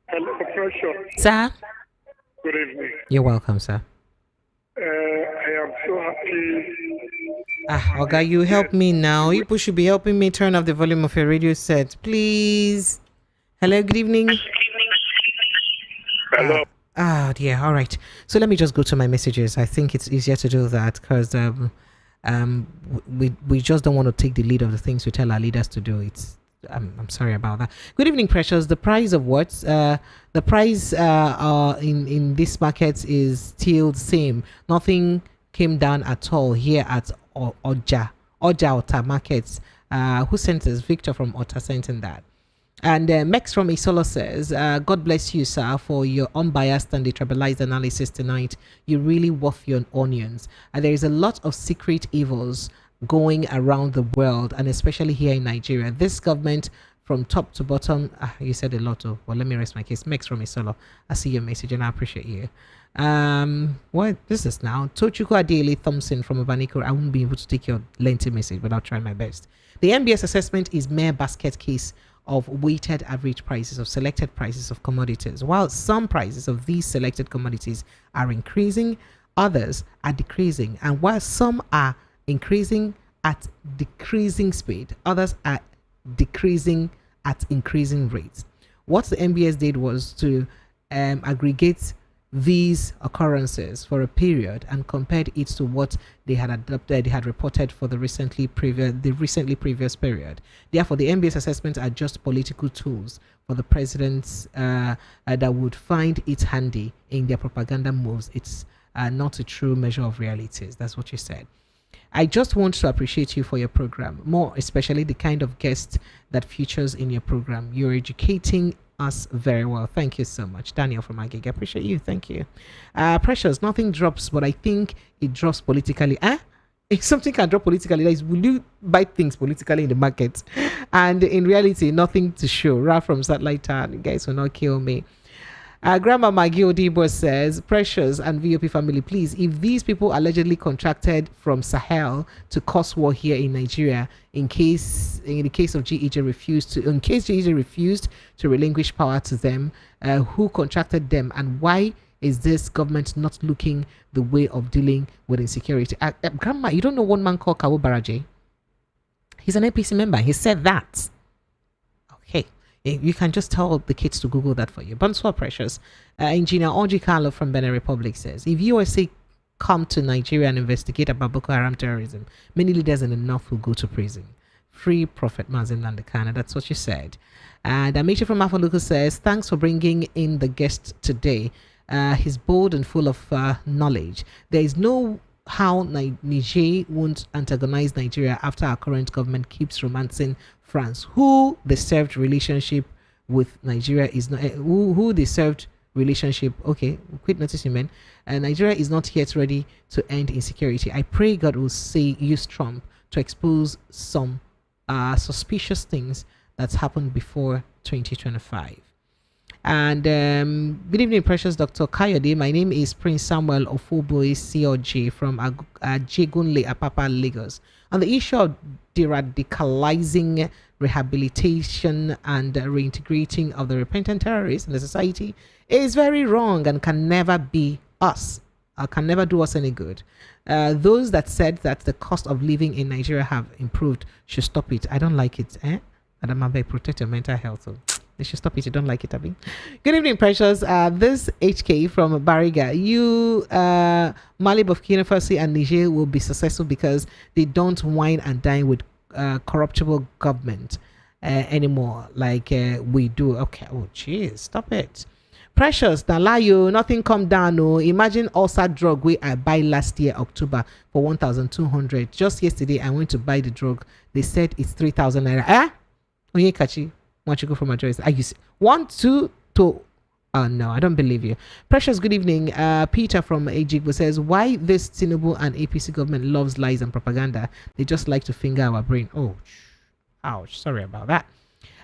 Hello, Professor. Sir. Good evening. You're welcome, sir. I am so happy Oga, you help me now. People should be helping me turn off the volume of your radio set, please. Hello, good evening. Hello. Dear. All right. So let me just go to my messages. I think it's easier to do that because we just don't want to take the lead of the things we tell our leaders to do. I'm sorry about that. Good evening, Precious. The price of what? The price in this market is still the same. Nothing came down at all here at Ota markets. Who sent us? Victor from Ota sent in that. And Mex from Isolo says, God bless you, sir, for your unbiased and detribalized analysis tonight. You're really worth your onions. There is a lot of secret evils going around the world, and especially here in Nigeria. This government, from top to bottom, you said a lot of, well, let me rest my case. Mex from Isolo, I see your message and I appreciate you. What this is now? Tochuko Adele Thompson from Obaniko. I won't be able to take your lengthy message, but I'll try my best. The MBS assessment is mere basket case of weighted average prices of selected prices of commodities. While some prices of these selected commodities are increasing, others are decreasing. And while some are increasing at decreasing speed, others are decreasing at increasing rates. What the MBS did was to aggregate these occurrences for a period and compared it to what they had adopted, they had reported for the recently previous period. Therefore, the MBS assessments are just political tools for the presidents that would find it handy in their propaganda moves. It's not a true measure of realities. That's what you said. I just want to appreciate you for your program, more especially the kind of guest that features in your program. You're educating us very well. Thank you so much. Daniel from Agege. I appreciate you. Thank you. Precious, nothing drops, but I think it drops politically. If something can drop politically, that is, will you buy things politically in the market? And in reality, nothing to show. Ra from Satellite Town. You guys will not kill me. Grandma Maggie Odibo says, Precious and VOP family, please, if these people allegedly contracted from Sahel to cause war here in Nigeria, in the case of GEJ refused to relinquish power to them, who contracted them, and why is this government not looking the way of dealing with insecurity? Grandma, you don't know one man called Kawo Baraje? He's an APC member. He said that. Okay. You can just tell the kids to Google that for you. Bonsoir, Precious. Engineer Oji Carlo from Benin Republic says, if USA come to Nigeria and investigate about Boko-haram terrorism, many leaders in the north will go to prison. Free Prophet Mazin Landekana. That's what you said. And Amici from Afaluku says, thanks for bringing in the guest today. He's bold and full of knowledge. There is no how Niger won't antagonize Nigeria after our current government keeps romancing France, who the served relationship with Nigeria is not, who the served relationship, okay, quit noticing, man. Nigeria is not yet ready to end insecurity. I pray God will use Trump to expose some suspicious things that's happened before 2025. And good evening, precious Dr. Kayode. My name is Prince Samuel Ofoboy COJ from Ajegunle, Apapa, Lagos. On the issue of de-radicalizing, rehabilitation and reintegrating of the repentant terrorists in the society is very wrong and can never be us. Can never do us any good. Those that said that the cost of living in Nigeria have improved should stop it. I don't like it. Madam Abe, protect your mental health. So they should stop it. You don't like it, Abi. Good evening, precious. This HK from Bariga. You, Mali, Burkina Faso, and Niger will be successful because they don't wine and dine with corruptible government anymore like we do. Okay. Oh, jeez. Stop it. Precious, Nalayo, nothing come down. No, imagine ulcer drug we I buy last year October for 1,200. Just yesterday I went to buy the drug. They said it's 3,000 naira. Oye Kachi, want you go from my choice? Are you 1, 2 to? Oh no, I don't believe you. Precious, good evening. Peter from Ejigbo says, why this Tinubu and APC government loves lies and propaganda? They just like to finger our brain. Oh, ouch! Sorry about that.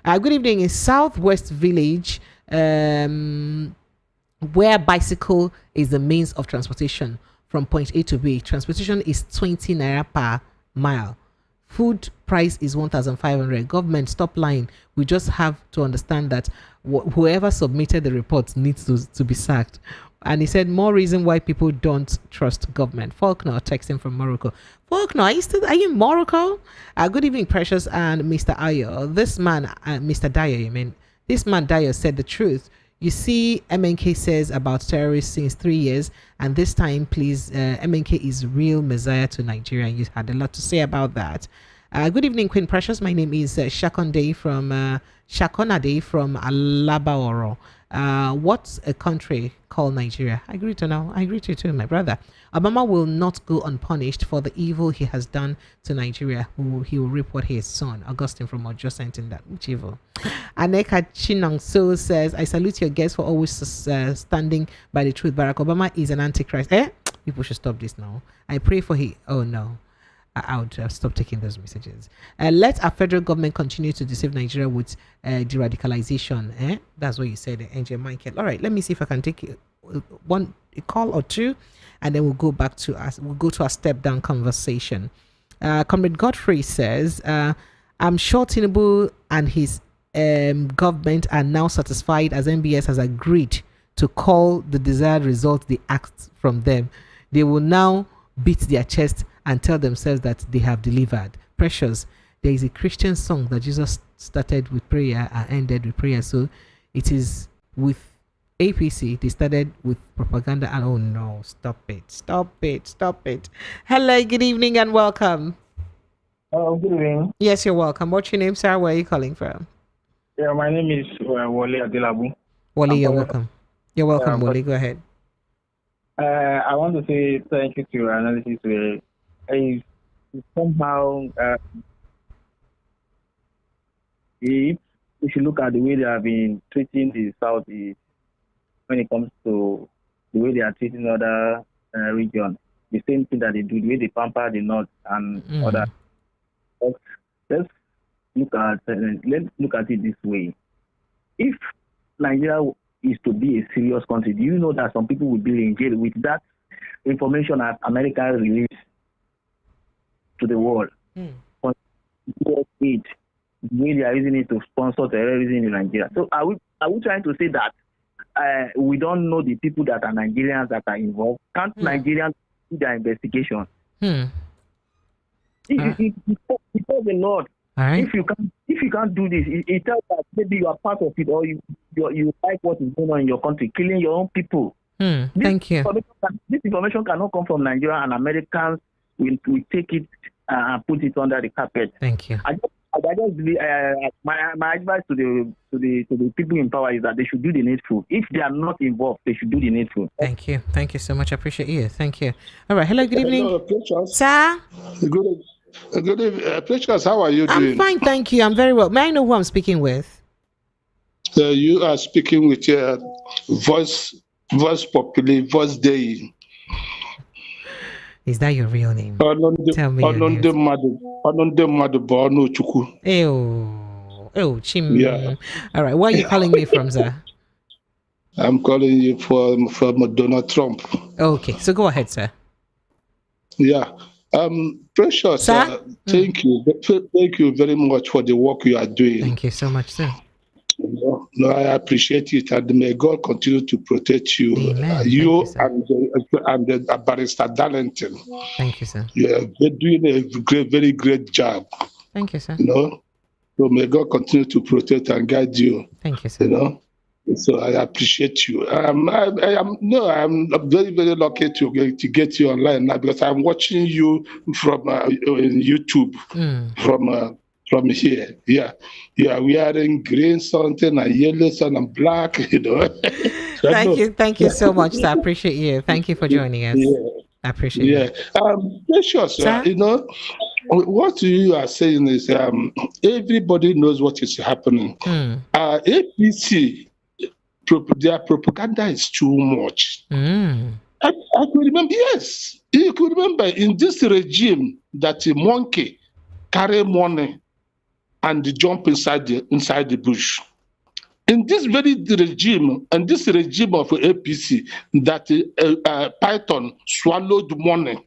Good evening. In Southwest Village, where bicycle is the means of transportation from point A to B, transportation is 20 naira per mile. Food price is 1,500. Government, stop lying. We just have to understand that whoever submitted the report needs to be sacked. And he said, more reason why people don't trust government. Faulkner texting from Morocco. Faulkner, are you in Morocco? Good evening, Precious and Mr. Ayo. This man, Mr. Dyer, this man Dyer said the truth. You see, MNK says about terrorists since 3 years, and this time, please, MNK is real messiah to Nigeria. You had a lot to say about that. Good evening, Queen Precious. My name is Shakonade from Alabaoro. What's a country called Nigeria? I agree to now. I agree to you too, my brother. Obama will not go unpunished for the evil he has done to Nigeria. He will reap what he has sown. Augustine from Ojo sent in that. Which evil? Aneka Chinong So says, I salute your guests for always standing by the truth. Barack Obama is an antichrist. People should stop this now. I pray for oh no. I would stop taking those messages. Let our federal government continue to deceive Nigeria with de-radicalization. That's what you said, Angel Michael. All right, let me see if I can take a call or two, and then we'll go back to us. We'll go to our step down conversation. Comrade Godfrey says, I'm sure Tinubu and his government are now satisfied as MBS has agreed to call the desired result they asked from them. They will now beat their chest and tell themselves that they have delivered. Precious, there is a Christian song that Jesus started with prayer and ended with prayer. So it is with APC. They started with propaganda. And oh no, stop it. Hello, good evening and welcome. Good evening. Yes, you're welcome. What's your name, sir? Where are you calling from? Yeah, my name is Wale Adelabu. Wale, you're welcome. You're welcome, Wale. Go ahead. I want to say thank you to your analysis. Somehow, if you look at the way they have been treating the Southeast when it comes to the way they are treating other regions, the same thing that they do, the way they pamper the North and other. Let's look at it this way. If Nigeria is to be a serious country, do you know that some people will be in jail with that information that America released to the world? The way they are using it to sponsor terrorism in Nigeria. So are we trying to say that we don't know the people that are Nigerians that are involved? Can't Nigerians do their investigation? Because the Lord, if you can't do this, it tells that maybe you are part of it, or you like what is going on in your country, killing your own people. Thank you. This information cannot come from Nigeria, and Americans will take it and put it under the carpet. Thank you. I just believe, my advice to the people in power is that they should do the needful. If they are not involved, they should do the needful. Thank you so much. I appreciate you. Thank you. All right. Hello. Good evening, sir. Good evening, Precious. How are you doing? I'm fine, thank you. I'm very well. May I know who I'm speaking with? You are speaking with your voice populi, voice day. Is that your real name? Tell me your name. Chim. Yeah. All right. Where are you calling me from, sir? I'm calling you from Donald Trump. Okay, so go ahead, sir. Yeah. Precious, thank you very much for the work you are doing. Thank you so much, sir. No, I appreciate it, and may God continue to protect you. You and the Barrister Darlington. Thank you, sir. You're doing a very great job. Thank you, sir. So may God continue to protect and guide you. Thank you, sir. So I appreciate you. I'm very, very lucky to get you online now, because I'm watching you from YouTube from here. Yeah, we are in green something and yellow something and black. Thank you so much, sir. I appreciate you. Thank you for joining us. Yeah. I appreciate you. Precious, what you are saying is everybody knows what is happening. APC. Their propaganda is too much. I could remember, yes, you could remember in this regime that a monkey carry money and jump inside the bush. In this very regime, and this regime of APC, that Python swallowed money.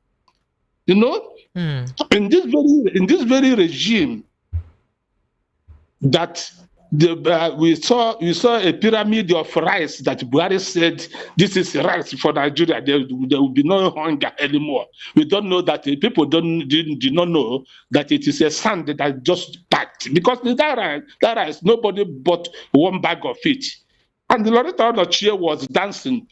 In this very regime, that we saw a pyramid of rice that Buhari said this is rice for Nigeria. There will be no hunger anymore. We don't know that people did not know that it is a sand that just packed, because that rice nobody bought one bag of it. And the Loretta Onochie was dancing,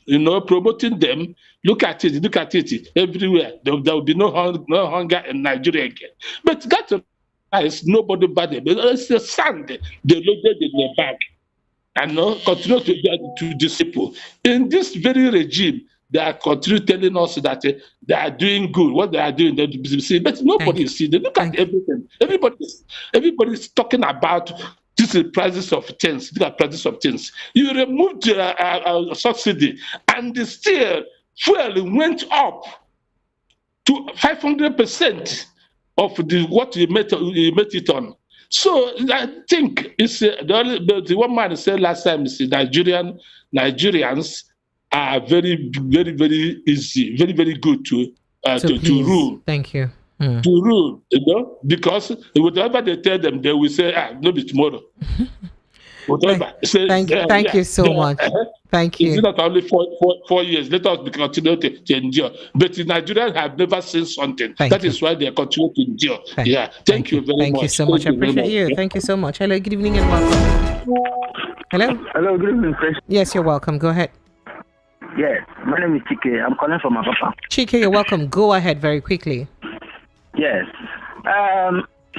promoting them. Look at it everywhere. There will be no hunger in Nigeria again. But that rice, nobody bought it. It's the sand they loaded in the bag. And continue to disciple. In this very regime, they are continue telling us that they are doing good. What they are doing, but nobody is seeing. They look at everything. Everybody's talking about this is prices of things. These are prices of things. You removed subsidy, and still fuel went up to 500% of what you made it on. So I think it's the one man said last time is Nigerians are very, very, very easy, very, very good to rule. Thank you. To rule, because whatever they tell them, they will say, no be tomorrow. Thank you so much. Thank you. It's not only 4 years. Let us continue to endure. But the Nigerians have never seen something. That is why they continue to endure. Thank you very much. Thank you so much. I appreciate you. Thank you so much. Hello, good evening and welcome. Hello? Hello, good evening, Chris. Yes, you're welcome. Go ahead. Yes, my name is Chike. I'm calling from Apapa. Chike, you're welcome. Go ahead very quickly. Yes.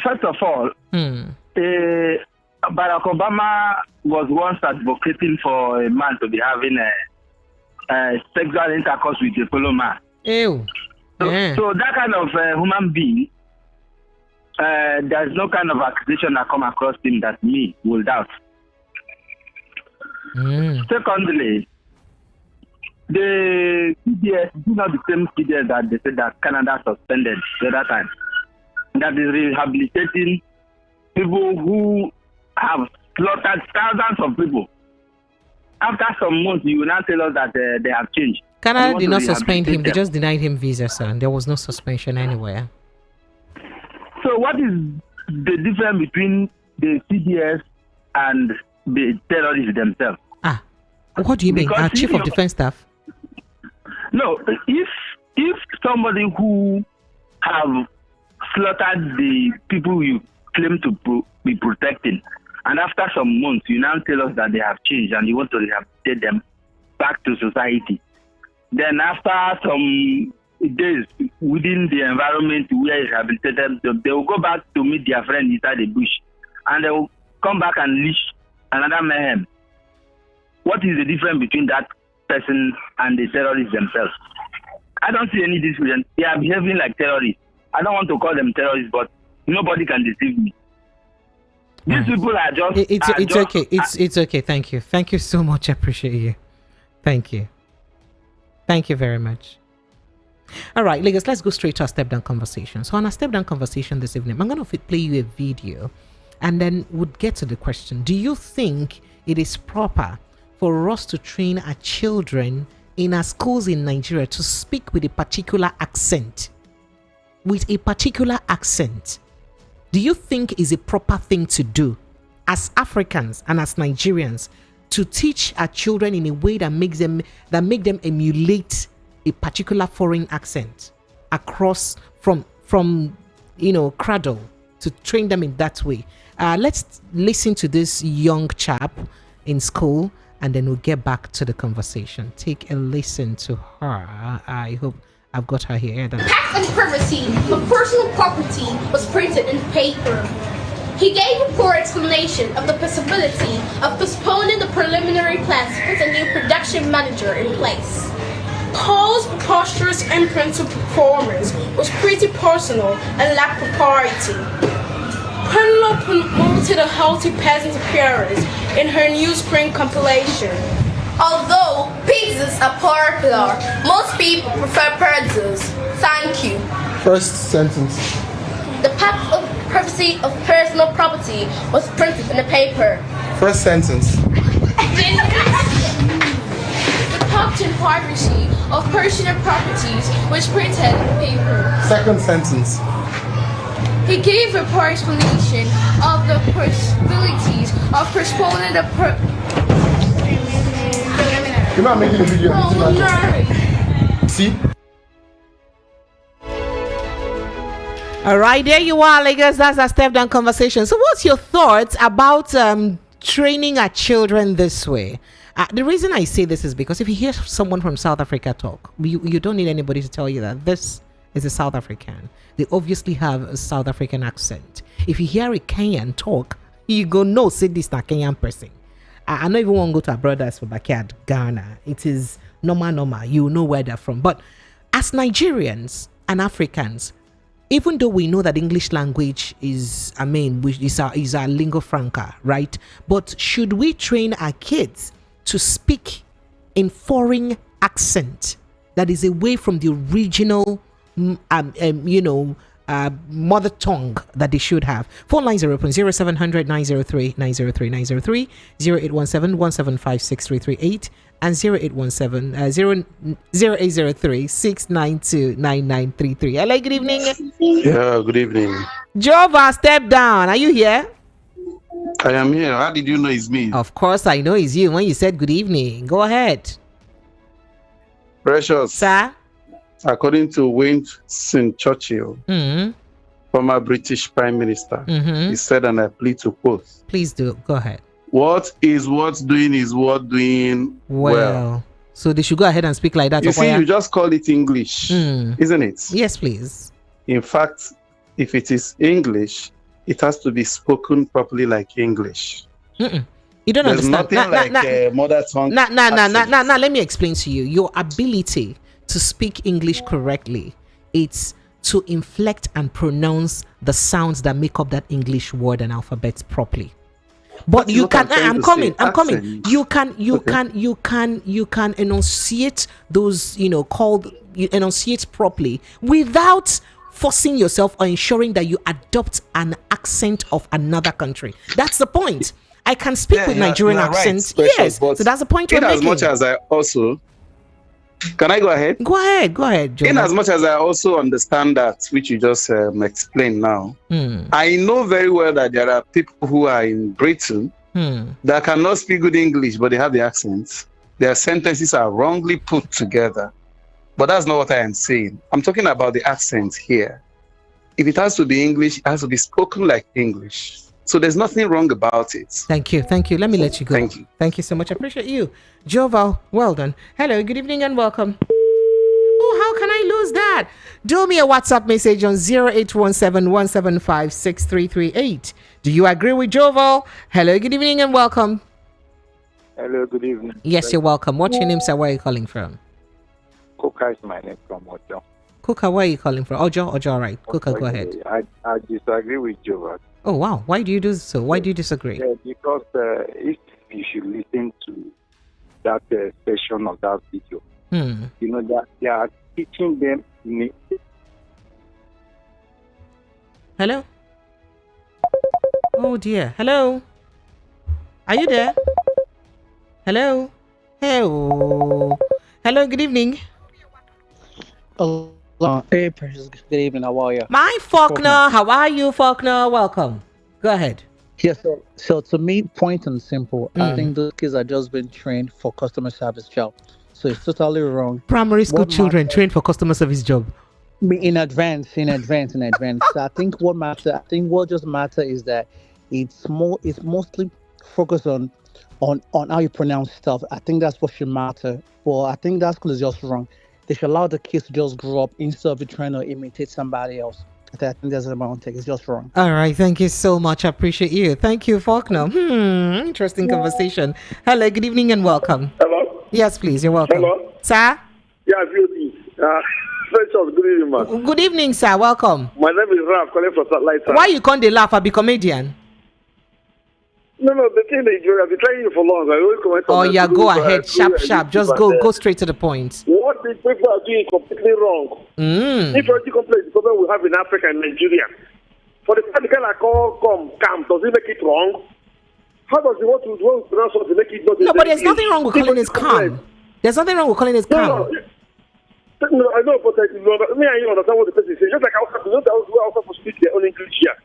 First of all, Barack Obama was once advocating for a man to be having a sexual intercourse with a fellow man. Ew. So that kind of human being, there's no kind of accusation that come across him that me will doubt. Secondly, the CDS is not the same CDS that they said that Canada suspended the other time. That is rehabilitating people who have slaughtered thousands of people. After some months, you will now tell us that they have changed. Canada did not suspend him. They just denied him visa, sir. There was no suspension anywhere. So what is the difference between the CDS and the terrorists themselves? What do you mean? Our chief of defense staff? No, if somebody who have slaughtered the people you claim to be protecting, and after some months you now tell us that they have changed and you want to rehabilitate them back to society, then after some days within the environment where you rehabilitate them, they will go back to meet their friend inside the bush, and they will come back and unleash another mayhem. What is the difference between that person and the terrorists themselves? I don't see any difference. They are behaving like terrorists. I don't want to call them terrorists, but nobody can deceive me. These people are just... It's okay. It's okay. Thank you. Thank you so much. I appreciate you. Thank you. Thank you very much. All right, Lagos, let's go straight to our step-down conversation. So on our step-down conversation this evening, I'm going to play you a video, and then we'll get to the question. Do you think it is proper for us to train our children in our schools in Nigeria to speak with a particular accent? With a particular accent. Do you think is a proper thing to do as Africans and as Nigerians to teach our children in a way that make them emulate a particular foreign accent across from cradle, to train them in that way? Let's listen to this young chap in school, and then we'll get back to the conversation. Take a listen to her. I hope I've got her here. Tax and privacy of personal property was printed in paper. He gave a poor explanation of the possibility of postponing the preliminary plans to put a new production manager in place. Paul's preposterous imprint of performance was pretty personal and lacked propriety. Penelope promoted a healthy peasant appearance in her newsprint compilation. Although pizzas are popular, most people prefer pretzels. Thank you. First sentence. The pact of privacy of personal property was printed in the paper. First sentence. The pact in privacy of personal properties was printed in the paper. Second sentence. He He gave a poor explanation of the possibilities of postponing the You're not making a video. preliminary. See? All right, there you are, Lagos. That's a step down conversation. So, what's your thoughts about training our children this way? The reason I say this is because if you hear someone from South Africa talk, you don't need anybody to tell you that this is a South African. They obviously have a South African accent. If you hear a Kenyan talk, you go, no, say this is a Kenyan person. I don't even want to go to our brothers for backyard Ghana. It is normal. You know where they're from. But as Nigerians and Africans, even though we know that English language is our lingua franca, right? But should we train our kids to speak in foreign accent that is away from the original, mother tongue that they should have? Phone lines are open: 0700 903 903 903, 0817 175 6338, and 0803 692 9933. Hello, good evening. Yeah, good evening. Jova, step down. Are you here? I am here. How did you know it's me? Of course, I know it's you when you said good evening. Go ahead. Precious. Sir? According to Winston Churchill, former British Prime Minister, he said, and I plead to quote. Please do. Go ahead. What is worth doing is worth doing well. So they should go ahead and speak like that. You see, you just call it English, isn't it? Yes, please. In fact, if it is English, it has to be spoken properly like English. You don't There's understand. nothing like mother tongue. Let me explain to you. Your ability to speak English correctly, it's to inflect and pronounce the sounds that make up that English word and alphabet properly. But you can. I'm coming. You can enunciate those. Enunciate properly without forcing yourself or ensuring that you adopt an accent of another country. That's the point. I can speak with Nigerian accents. Right, yes, so that's the point you're making. As much as I also. Can I go ahead? Go ahead, Joe. In as much as I also understand that, which you just explained now, I know very well that there are people who are in Britain that cannot speak good English, but they have the accents. Their sentences are wrongly put together. But that's not what I am saying. I'm talking about the accent here. If it has to be English, it has to be spoken like English. So there's nothing wrong about it. Thank you. Let me let you go. Thank you. Thank you so much. I appreciate you. Joval, well done. Hello, good evening and welcome. Oh, how can I lose that? Do me a WhatsApp message on 0817 175 6338. Do you agree with Joval? Hello, good evening and welcome. Hello, good evening. Yes, you're welcome. What's your name, sir? Where are you calling from? Kuka is my name from Ojo. Kuka, where are you calling from? Ojo, right. Kuka, go ahead. I disagree with Joval. Oh, wow. Why do you do so? Why do you disagree? Yeah, because if you should listen to that session of that video, you know that they are teaching them. Hello? Oh, dear. Hello? Are you there? Hello? Hello? Hello, good evening. Hey, Precious. Good evening. How are you? My Faulkner. How are you, Faulkner? Welcome. Go ahead. Yes, so to me, point and simple, I think those kids are just being trained for customer service job. So it's totally wrong. Primary school children trained for customer service job. In advance. So I think what just matters is that it's mostly focused on how you pronounce stuff. I think that's what should matter. Well, I think that school is just wrong. They should allow the kids to just grow up instead of trying to imitate somebody else. I think that's the amount take. It's just wrong. All right. Thank you so much. I appreciate you. Thank you, Faulkner. Interesting conversation. Hello. Good evening and welcome. Hello. Yes, please. You're welcome. Hello. Sir? Yeah, beauty. Precious, good evening, man. Good evening, sir. Welcome. My name is Ralph, calling from Satellite. Why you can't laugh? I be comedian. No, the thing is, I've been trying you for long. I always comment on. Oh, yeah, go ahead. Sharp. Just go straight to the point. What the people are doing is completely wrong. If you complain, the problem we have in Africa and Nigeria. For the kind I call camp, does it make it wrong? How does he want to pronounce something to make it not? No, but there's nothing wrong with calling it calm. There's nothing wrong with calling it calm. No, I know, but me and you understand what the person is saying. Just like I also speak their own English here.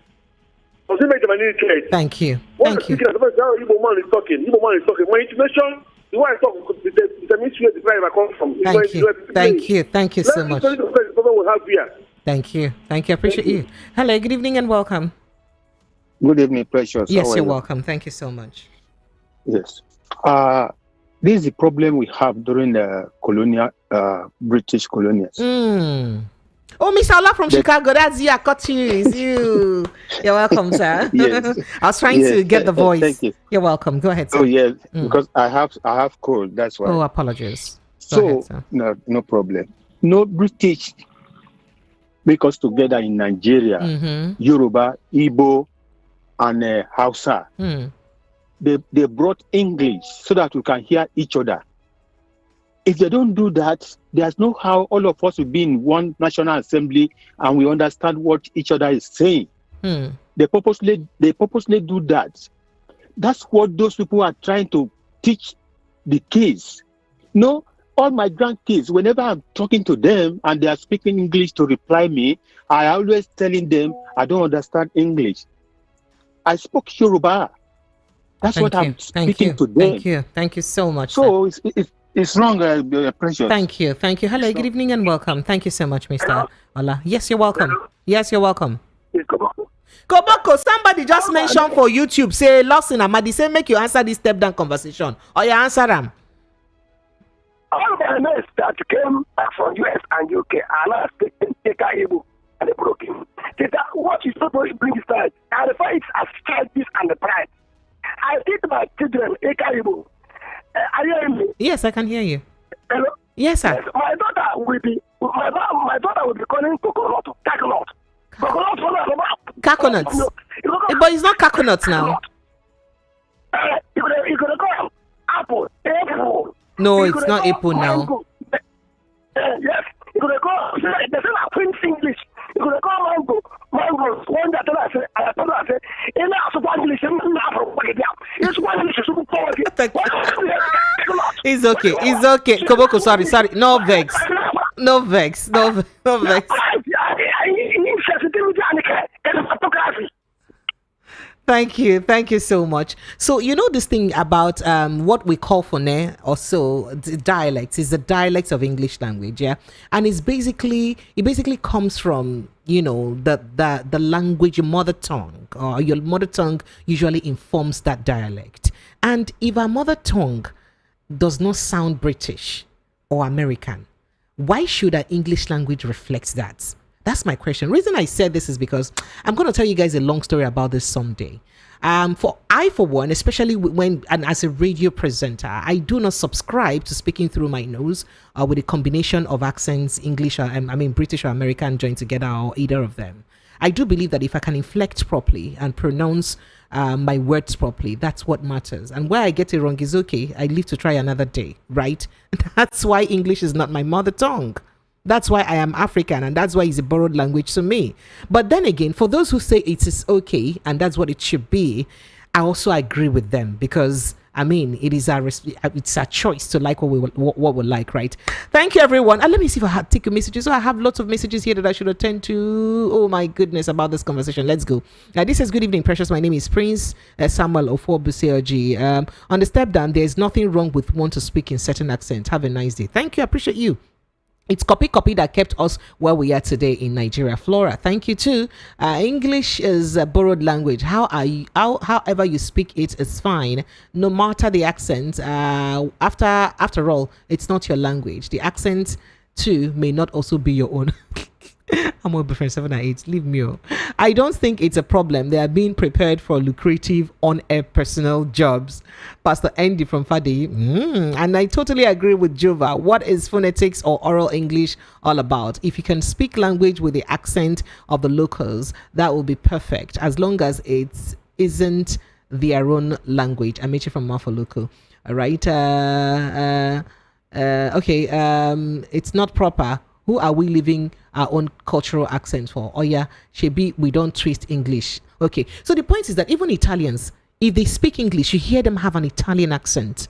Does it make them an illiterate? Thank you. What Thank you. Igbo man is talking. My intonation, the way I talk, determines where the drive I come from. Thank you. Thank you so much. Thank you. I appreciate you. Hello, good evening and welcome. Good evening, Precious. Yes, you're welcome. Thank you so much. Yes. This is the problem we have during the British colonials. Oh, Mr. Ola from Chicago, that's you. I got you. It's you. You're welcome, sir. Yes. I was trying to get the voice. Thank you. You're welcome. Go ahead, sir. Oh, yes, because I have cold. That's why. Oh, apologies. Go ahead, no problem. No British make us together in Nigeria, Yoruba, Igbo, and Hausa. They brought English so that we can hear each other. If they don't do that, there's no how all of us will be in one national assembly and we understand what each other is saying. They purposely do that. That's what those people are trying to teach the kids. No, all my grandkids, whenever I'm talking to them and they are speaking English to reply me, I always telling them I don't understand English. I spoke Yoruba. That's what I'm speaking to them. Thank you so much. So it's wrong, Precious. Thank you. Hello, good evening and welcome. Thank you so much, Mr. Ola. Yes, you're welcome. Yes, you're welcome. Koboko, somebody just mentioned for YouTube, say, Lawson Amadi, say, make you answer this step-down conversation. Or you answer them. All the nurses that came back from US and UK are not speaking Eka-Igbo and they broke him. What is supposed to bring this pride? I refer it as this and the pride. I teach my children Eka-Igbo. Are you hearing me? Yes, I can hear you. Hello? Yes, sir. Yes, my daughter will be calling coconut coconut. Coconuts. But it's not coconuts now. You're gonna call apple. No, it's not apple now. Yes, you're gonna call. They say like Prince English. You're gonna call mango. Mango. One that I said, in the English, it's one English. It's okay. Koboko, sorry. No vex. Thank you so much. So you know this thing about what we call phone or so dialects is the dialects of English language, yeah, and it basically comes from the language, your mother tongue, or your mother tongue usually informs that dialect. And if our mother tongue does not sound British or American, why should our English language reflect that? That's my question. Reason I said this is because I'm going to tell you guys a long story about this someday. For one, especially and as a radio presenter, I do not subscribe to speaking through my nose with a combination of accents, English, British or American joined together, or either of them. I do believe that if I can inflect properly and pronounce my words properly, that's what matters. And where I get it wrong is okay. I live to try another day, right? That's why English is not my mother tongue. That's why I am African, and that's why it's a borrowed language to me. But then again, for those who say it is okay and that's what it should be, I also agree with them, because it is it's our choice to like what we like, right? Thank you, everyone. And let me see if I take a message. So I have lots of messages here that I should attend to. Oh my goodness, about this conversation. Let's go. This says, good evening, Precious. My name is Prince Samuel Ofobuseoji. On the step down, there is nothing wrong with want to speak in certain accents. Have a nice day. Thank you. I appreciate you. It's copy that kept us where we are today in Nigeria. Flora, thank you too. English is a borrowed language. However you speak it is fine, no matter the accent. After all, it's not your language. The accent too may not also be your own. I'm on friend 7 and 8. Leave me alone. I don't think it's a problem. They are being prepared for lucrative on-air personal jobs. Pastor Andy from Fadi. And I totally agree with Jova. What is phonetics or oral English all about? If you can speak language with the accent of the locals, that will be perfect, as long as it isn't their own language. Amici from Mafoluku. All right. Okay. It's not proper. Who are we leaving our own cultural accent for? Oh yeah, Shebi, we don't twist English. Okay, so the point is that even Italians, if they speak English, you hear them have an Italian accent.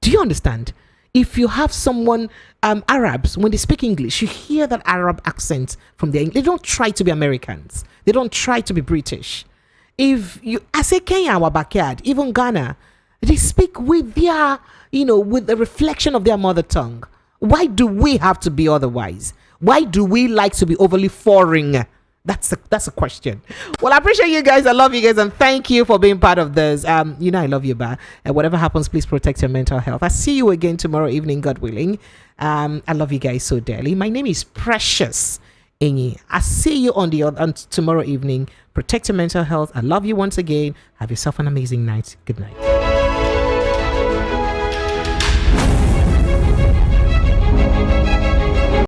Do you understand? If you have someone, Arabs, when they speak English, you hear that Arab accent from their. They don't try to be Americans. They don't try to be British. If you, I say Kenya, our backyard, even Ghana, they speak with their, with the reflection of their mother tongue. Why do we have to be otherwise? Why do we like to be overly foreign? That's a question. Well, I appreciate you guys. I love you guys, and thank you for being part of this. I love you, ba. And whatever happens, please protect your mental health. I see you again tomorrow evening, God willing. I love you guys so dearly. My name is Precious Enyi. I see you on tomorrow evening. Protect your mental health. I love you once again. Have yourself an amazing night. Good night.